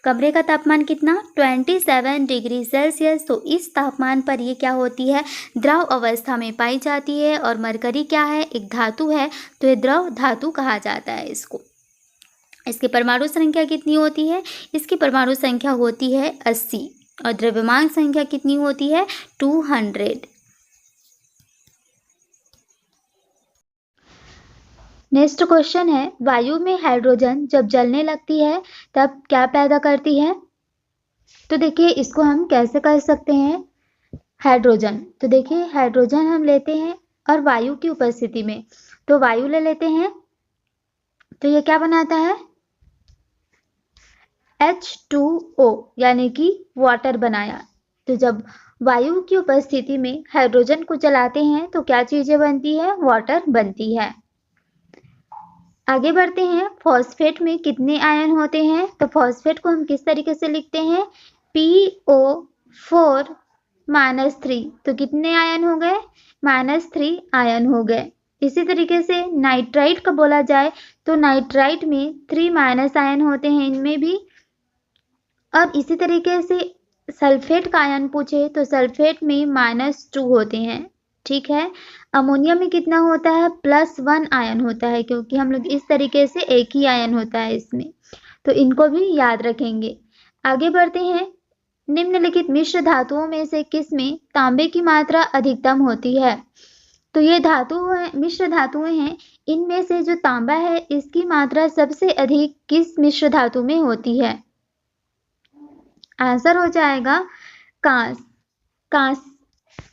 कमरे का तापमान कितना? 27 डिग्री सेल्सियस। तो इस तापमान पर ये क्या होती है? द्रव अवस्था में पाई जाती है। और मरकरी क्या है? एक धातु है, तो ये द्रव धातु कहा जाता है इसको। इसकी परमाणु संख्या कितनी होती है? इसकी परमाणु संख्या होती है 80 और द्रव्यमान संख्या कितनी होती है? 200। नेक्स्ट क्वेश्चन है वायु में हाइड्रोजन जब जलने लगती है तब क्या पैदा करती है? तो देखिए इसको हम कैसे कर सकते हैं हाइड्रोजन। तो देखिए हाइड्रोजन हम लेते हैं और वायु की उपस्थिति में, तो वायु ले लेते हैं, तो ये क्या बनाता है? H2O यानी कि वाटर बनाया। तो जब वायु की उपस्थिति में हाइड्रोजन को जलाते हैं तो क्या चीजें बनती है? वाटर बनती है। आगे बढ़ते हैं, फॉस्फेट में कितने आयन होते हैं? तो फॉस्फेट को हम किस तरीके से लिखते हैं? PO4 -3। तो कितने आयन हो गए? -3 आयन हो गए। इसी तरीके से नाइट्राइट का बोला जाए तो नाइट्राइट में 3- आयन होते हैं इनमें भी। और इसी तरीके से सल्फेट का आयन पूछे तो सल्फेट में -2 होते हैं। ठीक है। अमोनिया में कितना होता है? +1 आयन होता है, क्योंकि हम लोग इस तरीके से एक ही आयन होता है इसमें, तो इनको भी याद रखेंगे। आगे बढ़ते हैं, निम्नलिखित मिश्र धातुओं में से किस में तांबे की मात्रा अधिकतम होती है? तो ये मिश्र धातुएं हैं, इनमें से जो तांबा है इसकी मात्रा सबसे अधिक किस मिश्र धातु में होती है? आंसर हो जाएगा कांस।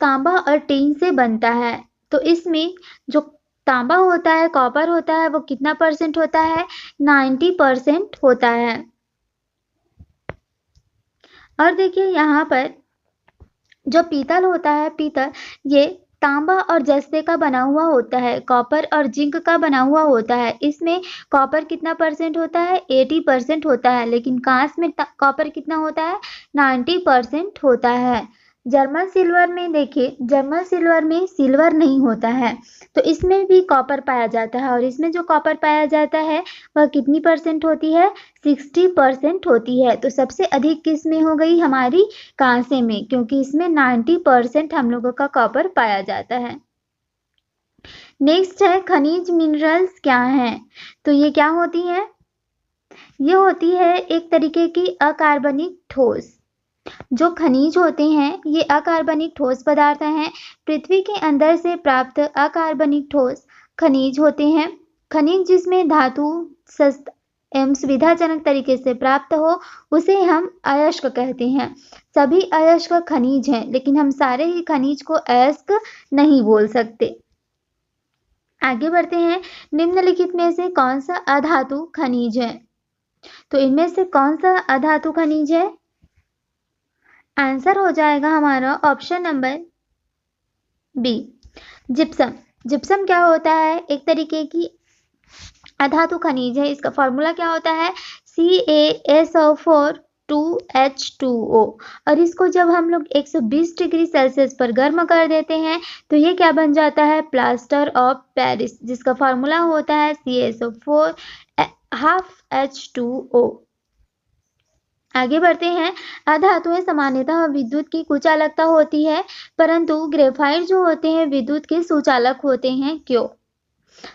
तांबा और टीन से बनता है, तो इसमें जो तांबा होता है, कॉपर होता है, वो कितना % होता है? 90% होता है। और देखिए यहाँ पर जो पीतल होता है, पीतल ये तांबा और जस्ते का बना हुआ होता है, कॉपर और जिंक का बना हुआ होता है। इसमें कॉपर कितना % होता है? 80% होता है, लेकिन कांस में कॉपर कितना होता है? 90% होता है। जर्मन सिल्वर में देखिए, जर्मन सिल्वर में सिल्वर नहीं होता है, तो इसमें भी कॉपर पाया जाता है, और इसमें जो कॉपर पाया जाता है वह कितनी % होती है? 60% होती है। तो सबसे अधिक किस में हो गई? हमारी कांसे में, क्योंकि इसमें 90% हम लोगों का कॉपर पाया जाता है। नेक्स्ट है खनिज मिनरल्स क्या हैं? तो ये क्या होती है? ये होती है एक तरीके की अकार्बनिक ठोस। जो खनिज होते हैं ये अकार्बनिक ठोस पदार्थ हैं। पृथ्वी के अंदर से प्राप्त अकार्बनिक ठोस खनिज होते हैं। खनिज जिसमें धातु सस्ता एवं सुविधाजनक तरीके से प्राप्त हो उसे हम अयस्क कहते हैं। सभी अयस्क खनिज हैं, लेकिन हम सारे ही खनिज को अयस्क नहीं बोल सकते। आगे बढ़ते हैं। निम्नलिखित में से कौन सा अधातु खनिज है? तो इनमें से कौन सा अधातु खनिज है? आंसर हो जाएगा हमारा option number B, gypsum. Gypsum क्या होता है? एक तरीके की अधातु खनिज है। इसका फॉर्मूला क्या होता है? CaSO4 2H2O। और इसको जब हम लोग 120 डिग्री सेल्सियस पर गर्म कर देते हैं तो ये क्या बन जाता है? प्लास्टर ऑफ पेरिस, जिसका फॉर्मूला होता है CaSO4 ½ H2O। आगे बढ़ते हैं। अधातुएं सामान्यतः विद्युत की कुचालकता होती है, परंतु ग्रेफाइट जो होते हैं विद्युत के सुचालक होते हैं। क्यों?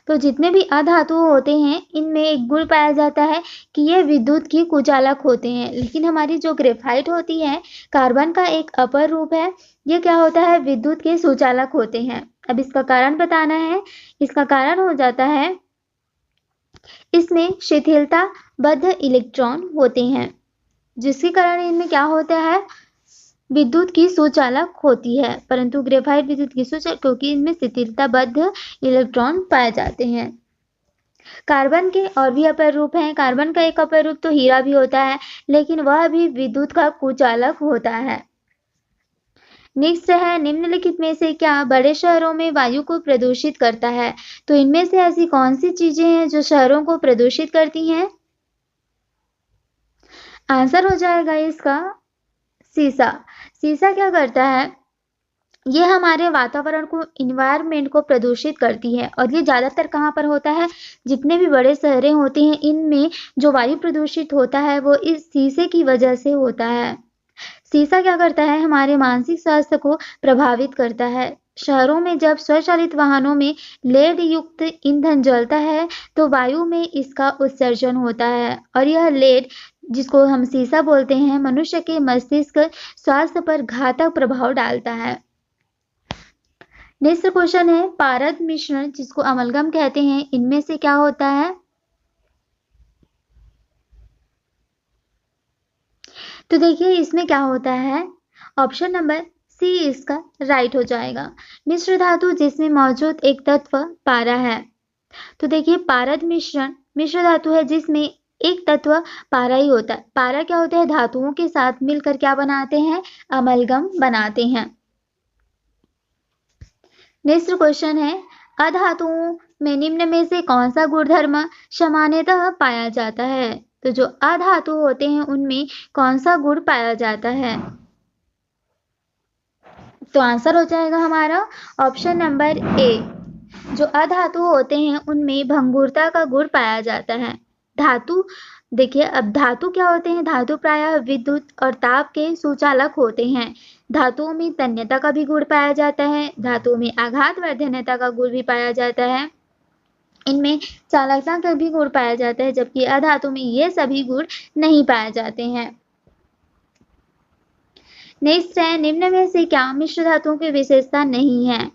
तो जितने भी अधातु होते हैं इनमें एक गुण पाया जाता है कि ये विद्युत की कुचालक होते हैं, लेकिन हमारी जो ग्रेफाइट होती है कार्बन का एक अपर रूप है, ये क्या होता है? विद्युत के सुचालक होते हैं। अब इसका कारण बताना है। इसका कारण हो जाता है इसमें शिथिलता बद्ध इलेक्ट्रॉन होते हैं, जिसके कारण इनमें क्या होता है? विद्युत की सुचालक होती है, परंतु ग्रेफाइट विद्युत की सुचालक क्योंकि इनमें शिथिलताबद्ध इलेक्ट्रॉन पाए जाते हैं। कार्बन के और भी अपर रूप हैं। कार्बन का एक अपर रूप तो हीरा भी होता है, लेकिन वह भी विद्युत का कुचालक होता है। नेक्स्ट है, निम्नलिखित में से क्या बड़े शहरों में वायु को प्रदूषित करता है? तो इनमें से ऐसी कौन सी चीजें हैं जो शहरों को प्रदूषित करती हैं? आंसर हो जाएगा इसका शीशा। शीशा क्या करता है? ये हमारे वातावरण को, इन्वायरमेंट को प्रदूषित करती है। और ये ज़्यादातर कहाँ पर होता है? जितने भी बड़े शहरें होती हैं इनमें जो वायु प्रदूषित होता है वो इस शीशे की वजह से होता है। शीशा क्या करता है? हमारे मानसिक स्वास्थ्य को प्रभावित करता है। शहरों में जब स्वचालित वाहनों में लेड युक्त ईंधन जलता है तो वायु में इसका उत्सर्जन होता है, और यह लेड, जिसको हम शीशा बोलते हैं, मनुष्य के मस्तिष्क स्वास्थ्य पर घातक प्रभाव डालता है। नेक्स्ट क्वेश्चन है, पारद मिश्रण जिसको अमलगम कहते हैं, इनमें से क्या होता है? तो देखिए इसमें क्या होता है, ऑप्शन नंबर सी इसका राइट हो जाएगा। मिश्र धातु जिसमें मौजूद एक तत्व पारा है। तो देखिए पारद मिश्रण मिश्र धातु है जिसमें एक तत्व पारा ही होता है। पारा क्या होता है? धातुओं के साथ मिलकर क्या बनाते हैं? अमलगम बनाते हैं। नेक्स्ट क्वेश्चन है, अधातुओं में निम्न में से कौन सा गुणधर्म सामान्यतः पाया जाता है? तो जो अधातु होते हैं उनमें कौन सा गुण पाया जाता है? तो आंसर हो जाएगा हमारा ऑप्शन नंबर ए। जो अधातु होते हैं उनमें भंगुरता का गुण पाया जाता है। धातु, देखिए अब धातु क्या होते हैं? धातु प्रायः विद्युत और ताप के सुचालक होते हैं। धातुओं में तन्यता का भी गुण पाया जाता है। धातुओं में आघात वर्धन्यता का गुण भी पाया जाता है। इनमें चालकता का भी गुण पाया जाता है, जबकि अधातु में ये सभी गुण नहीं पाए जाते हैं। नेक्स्ट है, निम्न में से क्या मिश्र धातुओं की विशेषता नहीं है?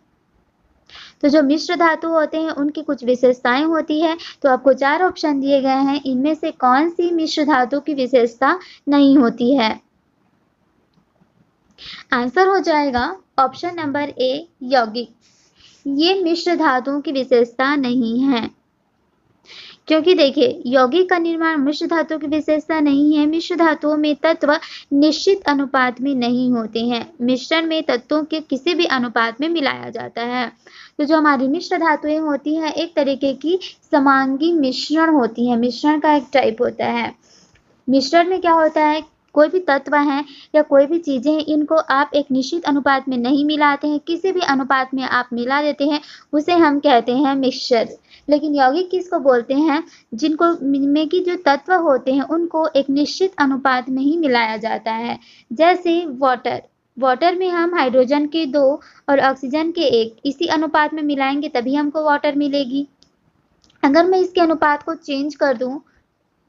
तो जो मिश्र धातु होते हैं उनकी कुछ विशेषताएं होती है। तो आपको 4 ऑप्शन दिए गए हैं, इनमें से कौन सी मिश्र धातु की विशेषता नहीं होती है? आंसर हो जाएगा ऑप्शन नंबर ए, यौगिक। ये मिश्र धातुओं की विशेषता नहीं है, क्योंकि देखिए यौगिक का निर्माण मिश्र धातु की विशेषता नहीं है। मिश्र धातुओं में तत्व निश्चित अनुपात में नहीं होते हैं। मिश्रण में तत्वों के किसी भी अनुपात में मिलाया जाता है। तो जो हमारी मिश्र धातुएं होती हैं एक तरीके की समांगी मिश्रण होती है। मिश्रण का एक टाइप होता है। मिश्रण में क्या होता है, कोई भी तत्व हैं या कोई भी चीजें हैं, इनको आप एक निश्चित अनुपात में नहीं मिलाते हैं, किसी भी अनुपात में आप मिला देते हैं, उसे हम कहते हैं मिक्सचर। लेकिन यौगिक किसको बोलते हैं? जिनको में की जो तत्व होते हैं उनको एक निश्चित अनुपात में ही मिलाया जाता है। जैसे वाटर में हम हाइड्रोजन के 2 और ऑक्सीजन के 1 इसी अनुपात में मिलाएंगे तभी हमको वाटर मिलेगी। अगर मैं इसके अनुपात को चेंज कर दूं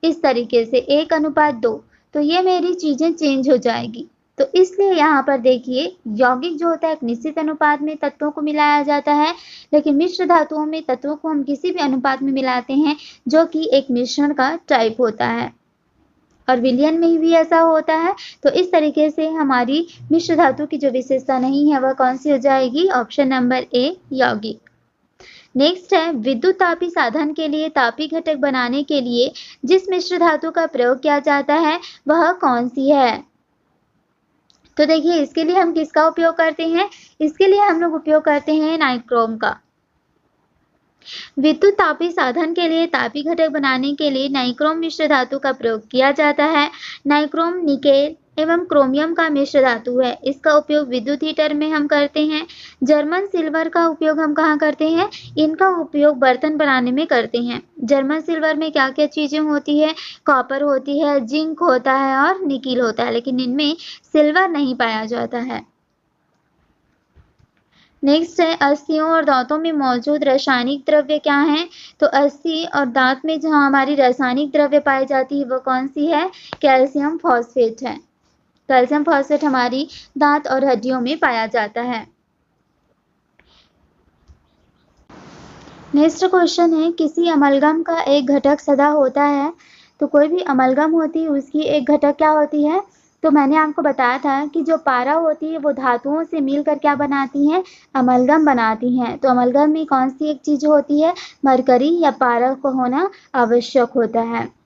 इस तरीके से 1:2, तो ये मेरी चीजें चेंज हो जाएगी। तो इसलिए यहाँ पर देखिए यौगिक जो होता है एक निश्चित अनुपात में तत्वों को मिलाया जाता है, लेकिन मिश्र धातुओं में तत्वों को हम किसी भी अनुपात में मिलाते हैं जो कि एक मिश्रण का टाइप होता है, और विलयन में भी ऐसा होता है। तो इस तरीके से हमारी मिश्र धातु की जो विशेषता नहीं है वह कौन सी हो जाएगी? ऑप्शन नंबर ए, यौगिक। नेक्स्ट है, विद्युत तापी साधन के लिए तापी घटक बनाने के लिए जिस मिश्र धातु का प्रयोग किया जाता है वह कौन सी है? तो देखिए इसके लिए हम किसका उपयोग करते हैं? इसके लिए हम लोग उपयोग करते हैं नाइक्रोम का। विद्युत तापी साधन के लिए तापी घटक बनाने के लिए नाइक्रोम मिश्र धातु का प्रयोग किया जाता है। नाइक्रोम निकेल एवं क्रोमियम का मिश्र धातु है। इसका उपयोग विद्युत हीटर में हम करते हैं। जर्मन सिल्वर का उपयोग हम कहाँ करते हैं? इनका उपयोग बर्तन बनाने में करते हैं। जर्मन सिल्वर में क्या क्या चीजें होती है? कॉपर होती है, जिंक होता है और निकिल होता है, लेकिन इनमें सिल्वर नहीं पाया जाता है। नेक्स्ट है, अस्थियों और दांतों में मौजूद रासायनिक द्रव्य क्या है? तो अस्थि और दांत में जहां हमारी रासायनिक द्रव्य पाई जाती है वो कौन सी है? कैल्शियम फॉस्फेट है। कैल्शियम फॉस्फेट हमारी दांत और हड्डियों में पाया जाता है। नेक्स्ट क्वेश्चन है, किसी अमलगम का एक घटक सदा होता है। तो कोई भी अमलगम होती है उसकी एक घटक क्या होती है? तो मैंने आपको बताया था कि जो पारा होती है वो धातुओं से मिलकर क्या बनाती हैं? अमलगम बनाती हैं। तो अमलगम में कौन सी एक चीज होती है? मरकरी या पारा को होना आवश्यक होता है।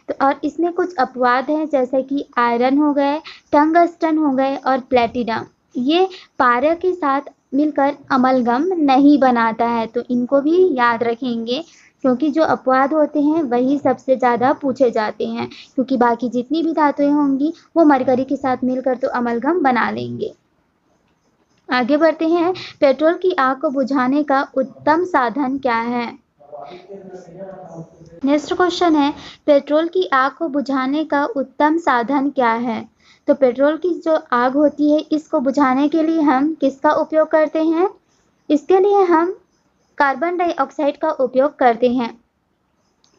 तो और इसमें कुछ अपवाद हैं जैसे कि आयरन हो गए, टंगस्टन हो गए और प्लेटिनम। ये पारा के साथ मिलकर अमलगम नहीं बनाता है, तो इनको भी याद रखेंगे क्योंकि जो अपवाद होते हैं वही सबसे ज़्यादा पूछे जाते हैं, क्योंकि बाकी जितनी भी धातुएं होंगी वो मरकरी के साथ मिलकर तो अमलगम बना लेंगे। आगे बढ़ते हैं, पेट्रोल की आग को बुझाने का उत्तम साधन क्या है? नेक्स्ट क्वेश्चन है, पेट्रोल की आग को बुझाने का उत्तम साधन क्या है? तो पेट्रोल की जो आग होती है इसको बुझाने के लिए हम किसका उपयोग करते हैं? इसके लिए हम कार्बन डाइऑक्साइड का उपयोग करते हैं।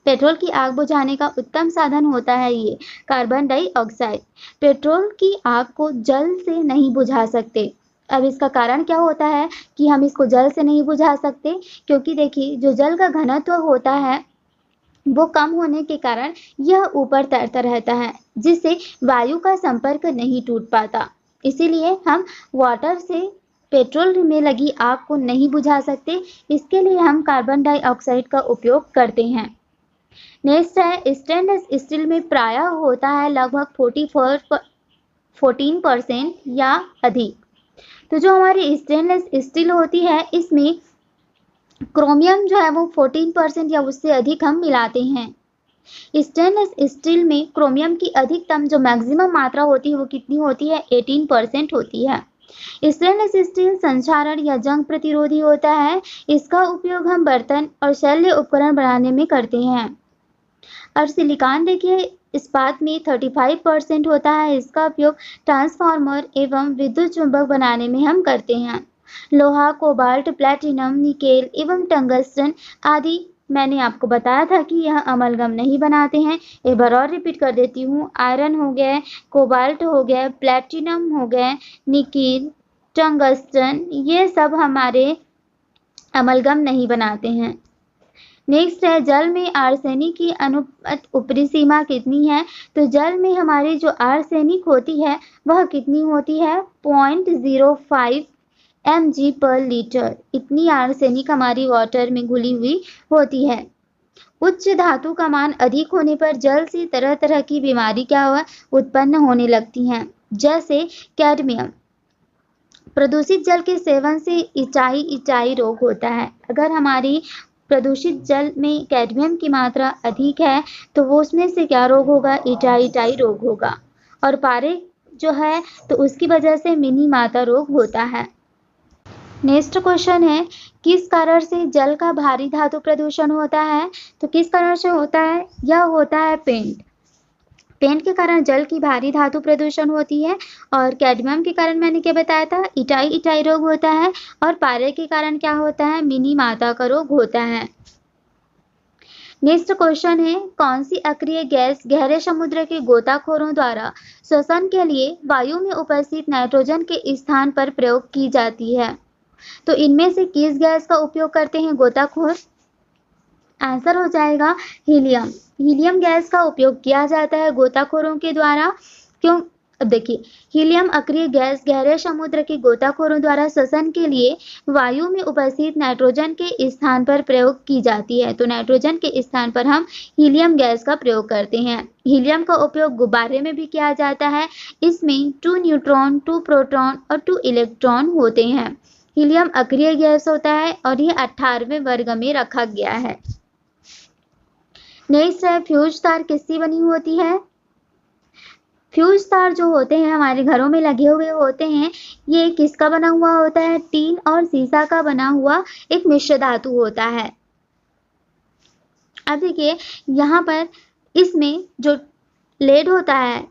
पेट्रोल की आग बुझाने का उत्तम साधन होता है ये कार्बन डाइऑक्साइड। पेट्रोल की आग को जल से नहीं बुझा सकते। अब इसका कारण क्या होता है कि हम इसको जल से नहीं बुझा सकते? क्योंकि देखिए जो जल का घनत्व होता है वो कम होने के कारण यह ऊपर तैरता रहता है, जिससे वायु का संपर्क नहीं टूट पाता। इसीलिए हम वाटर से पेट्रोल में लगी आग को नहीं बुझा सकते। इसके लिए हम कार्बन डाइऑक्साइड का उपयोग करते हैं। नेक्स्ट है, स्टेनलेस स्टील में प्रायः होता है लगभग 14% या अधिक। तो जो हमारी स्टेनलेस स्टील होती है इसमें क्रोमियम जो है वो 14% या उससे अधिक हम मिलाते हैं। स्टेनलेस स्टील में क्रोमियम की अधिकतम जो मैक्सिमम मात्रा होती है वो कितनी होती है? 18% होती है। स्टेनलेस स्टील संक्षारण या जंग प्रतिरोधी होता है। इसका उपयोग हम बर्तन और शल्य उपकरण बनाने में करते हैं। और सिलिकॉन देखिए इस्पात में 35% होता है। इसका उपयोग ट्रांसफार्मर एवं विद्युत चुंबक बनाने में हम करते हैं। लोहा, कोबाल्ट, प्लैटिनम, निकेल एवं टंगस्टन आदि मैंने आपको बताया था कि यह अमलगम नहीं बनाते हैं। एक बार और रिपीट कर देती हूँ, आयरन हो गए, कोबाल्ट हो गए, प्लैटिनम हो गए, निकेल, टंगस्टन, ये सब हमारे अमलगम नहीं बनाते हैं। नेक्स्ट है, जल में आर्सेनिक की अनुपात ऊपरी सीमा कितनी है? तो जल में हमारी जो आर्सेनिक होती है वह कितनी होती है? 0.05 mg/लीटर। इतनी आर्सेनिक हमारी वाटर में घुली हुई होती है। उच्च धातु का मान अधिक होने पर जल से तरह तरह की बीमारी क्या हुआ उत्पन्न होने लगती हैं, जैसे कैडमियम। प्रदूषित जल के सेवन से इचाई रोग होता है। अगर हमारी प्रदूषित जल में कैडमियम की मात्रा अधिक है तो वो उसमें से क्या रोग होगा? इचाई रोग होगा। और पारे जो है तो उसकी वजह से मिनी माता रोग होता है। नेक्स्ट क्वेश्चन है, किस कारण से जल का भारी धातु प्रदूषण होता है? तो किस कारण से होता है? यह होता है पेंट। पेंट के कारण जल की भारी धातु प्रदूषण होती है। और कैडमियम के कारण मैंने क्या बताया था? इटाई रोग होता है। और पारे के कारण क्या होता है? मिनी माता का रोग होता है। नेक्स्ट क्वेश्चन है, कौन सी अक्रिय गैस गहरे समुद्र के गोताखोरों द्वारा श्वसन के लिए वायु में उपस्थित नाइट्रोजन के स्थान पर प्रयोग की जाती है? तो इनमें से किस गैस का उपयोग करते हैं गोताखोर? आंसर हो जाएगा हीलियम। हीलियम गैस का उपयोग किया जाता है गोताखोरों के द्वारा। क्यों? अब देखिए, हीलियम अक्रिय गैस गहरे समुद्र के गोताखोरों द्वारा श्वसन के लिए वायु में उपस्थित नाइट्रोजन के स्थान पर प्रयोग की जाती है। तो नाइट्रोजन के स्थान पर हम हीलियम गैस का प्रयोग करते हैं। हीलियम का उपयोग गुब्बारे में भी किया जाता है। इसमें 2 न्यूट्रॉन, 2 प्रोटॉन और 2 इलेक्ट्रॉन होते हैं। हीलियम अक्रिय गैस होता है और यह 18वें वर्ग में रखा गया है। नेक्स्ट है, फ्यूज तार किससे बनी होती है? फ्यूज तार जो होते हैं हमारे घरों में लगे हुए होते हैं, ये किसका बना हुआ होता है? टीन और सीसा का बना हुआ एक मिश्र धातु होता है। अब देखिए, यहाँ पर इसमें जो लेड होता है,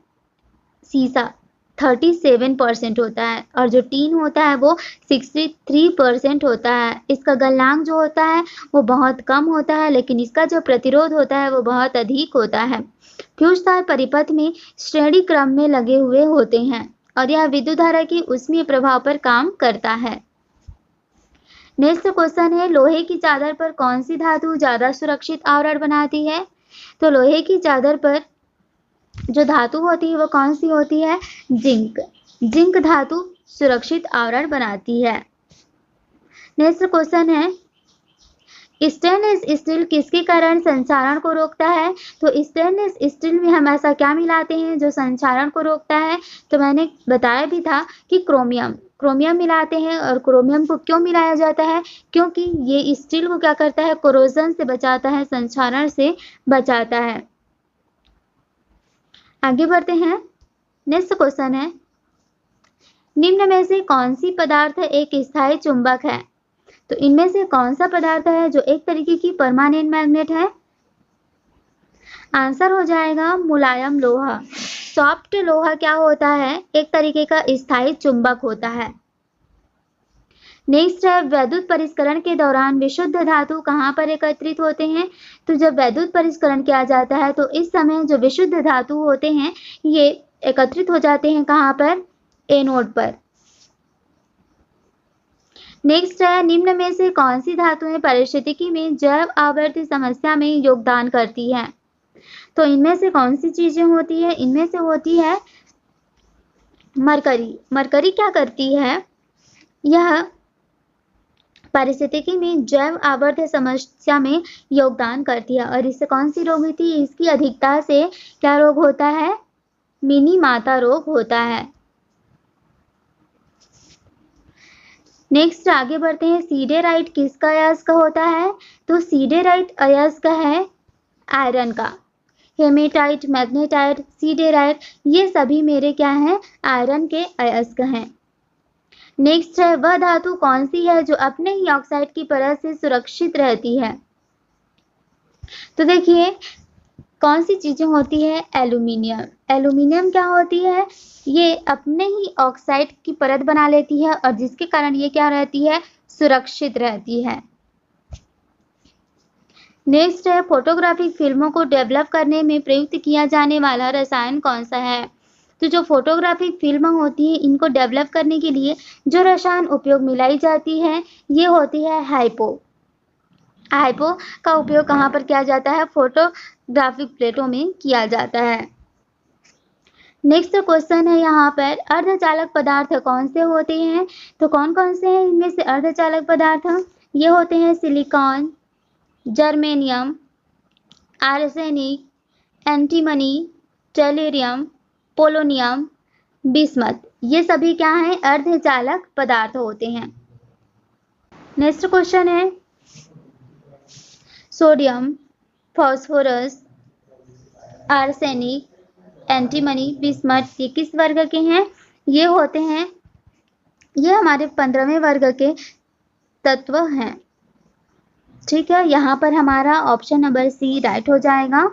सीसा 37% होता है और जो टीन होता है वो 63% होता है। इसका गलनांक जो होता है वो बहुत कम होता है, लेकिन इसका जो प्रतिरोध होता है वो बहुत अधिक होता है। फ्यूज तार परिपथ में श्रेणी क्रम में लगे हुए होते हैं और यह विद्युत धारा के ऊष्मीय प्रभाव पर काम करता है। नेक्स्ट क्वेश्चन है, लोहे की चादर पर कौन सी धातु ज्यादा सुरक्षित आवरण बनाती है? तो लोहे की चादर पर जो धातु होती है वो कौन सी होती है? जिंक। जिंक धातु सुरक्षित आवरण बनाती है। नेक्स्ट क्वेश्चन है, स्टेनलेस स्टील किसके कारण संक्षारण को रोकता है? तो स्टेनलेस स्टील में हम ऐसा क्या मिलाते हैं जो संक्षारण को रोकता है? तो मैंने बताया भी था कि क्रोमियम मिलाते हैं। और क्रोमियम को क्यों मिलाया जाता है? क्योंकि ये स्टील को क्या करता है? कोरोजन से बचाता है, संक्षारण से बचाता है। आगे बढ़ते हैं। नेक्स्ट क्वेश्चन है, निम्न में से कौन सी पदार्थ एक स्थायी चुंबक है? तो इनमें से कौन सा पदार्थ है जो एक तरीके की परमानेंट मैग्नेट है? आंसर हो जाएगा मुलायम लोहा। सॉफ्ट लोहा क्या होता है? एक तरीके का स्थायी चुंबक होता है। नेक्स्ट है, वैद्युत परिष्करण के दौरान विशुद्ध धातु कहाँ पर एकत्रित होते हैं? तो जब वैद्युत परिष्करण किया जाता है तो इस समय जो विशुद्ध धातु होते हैं ये एकत्रित हो जाते हैं कहाँ पर? एनोड पर। नेक्स्ट है, निम्न में से कौन सी धातुएं पारिस्थितिकी में जैव आवर्ती समस्या में योगदान करती है? तो इनमें से कौन सी चीजें होती है? इनमें से होती है मरकरी। मरकरी क्या करती है? यह पारिस्थितिकी में जैव आवर्त समस्या में योगदान करती है। और इससे कौन सी रोग होती है? इसकी अधिकता से क्या रोग होता है? मिनीमाता रोग होता है। नेक्स्ट आगे बढ़ते हैं, सीडेराइट किसका अयस्क होता है? तो सीडेराइट अयस्क है आयरन का। हेमेटाइट, मैग्नेटाइट, सीडेराइट ये सभी मेरे क्या हैं? आयरन के अयस्क हैं। नेक्स्ट है, वह धातु कौन सी है जो अपने ही ऑक्साइड की परत से सुरक्षित रहती है? तो देखिए, कौन सी चीजें होती है? एल्यूमिनियम। एल्यूमिनियम क्या होती है? ये अपने ही ऑक्साइड की परत बना लेती है और जिसके कारण ये क्या रहती है? सुरक्षित रहती है। नेक्स्ट है, फोटोग्राफिक फिल्मों को डेवलप करने में प्रयुक्त किया जाने वाला रसायन कौन सा है? तो जो फोटोग्राफिक फिल्म होती है इनको डेवलप करने के लिए जो रसायन उपयोग मिलाई जाती है ये होती है हाइपो। हाइपो का उपयोग कहाँ पर किया जाता है? फोटोग्राफिक प्लेटों में किया जाता है। नेक्स्ट क्वेश्चन है, यहाँ पर अर्धचालक पदार्थ कौन से होते हैं? तो कौन कौन से हैं इनमें से अर्धचालक पदार्थ? ये होते हैं silicon, germanium, arsenic, antimony, tellurium, polonium, bismuth. ये सभी क्या हैं? अर्धचालक पदार्थ होते हैं। नेक्स्ट क्वेश्चन है, sodium, phosphorus, arsenic, antimony, bismuth ये किस वर्ग के हैं? ये होते हैं, ये हमारे 15वें वर्ग के तत्व हैं। ठीक है, यहाँ पर हमारा ऑप्शन नंबर सी राइट हो जाएगा।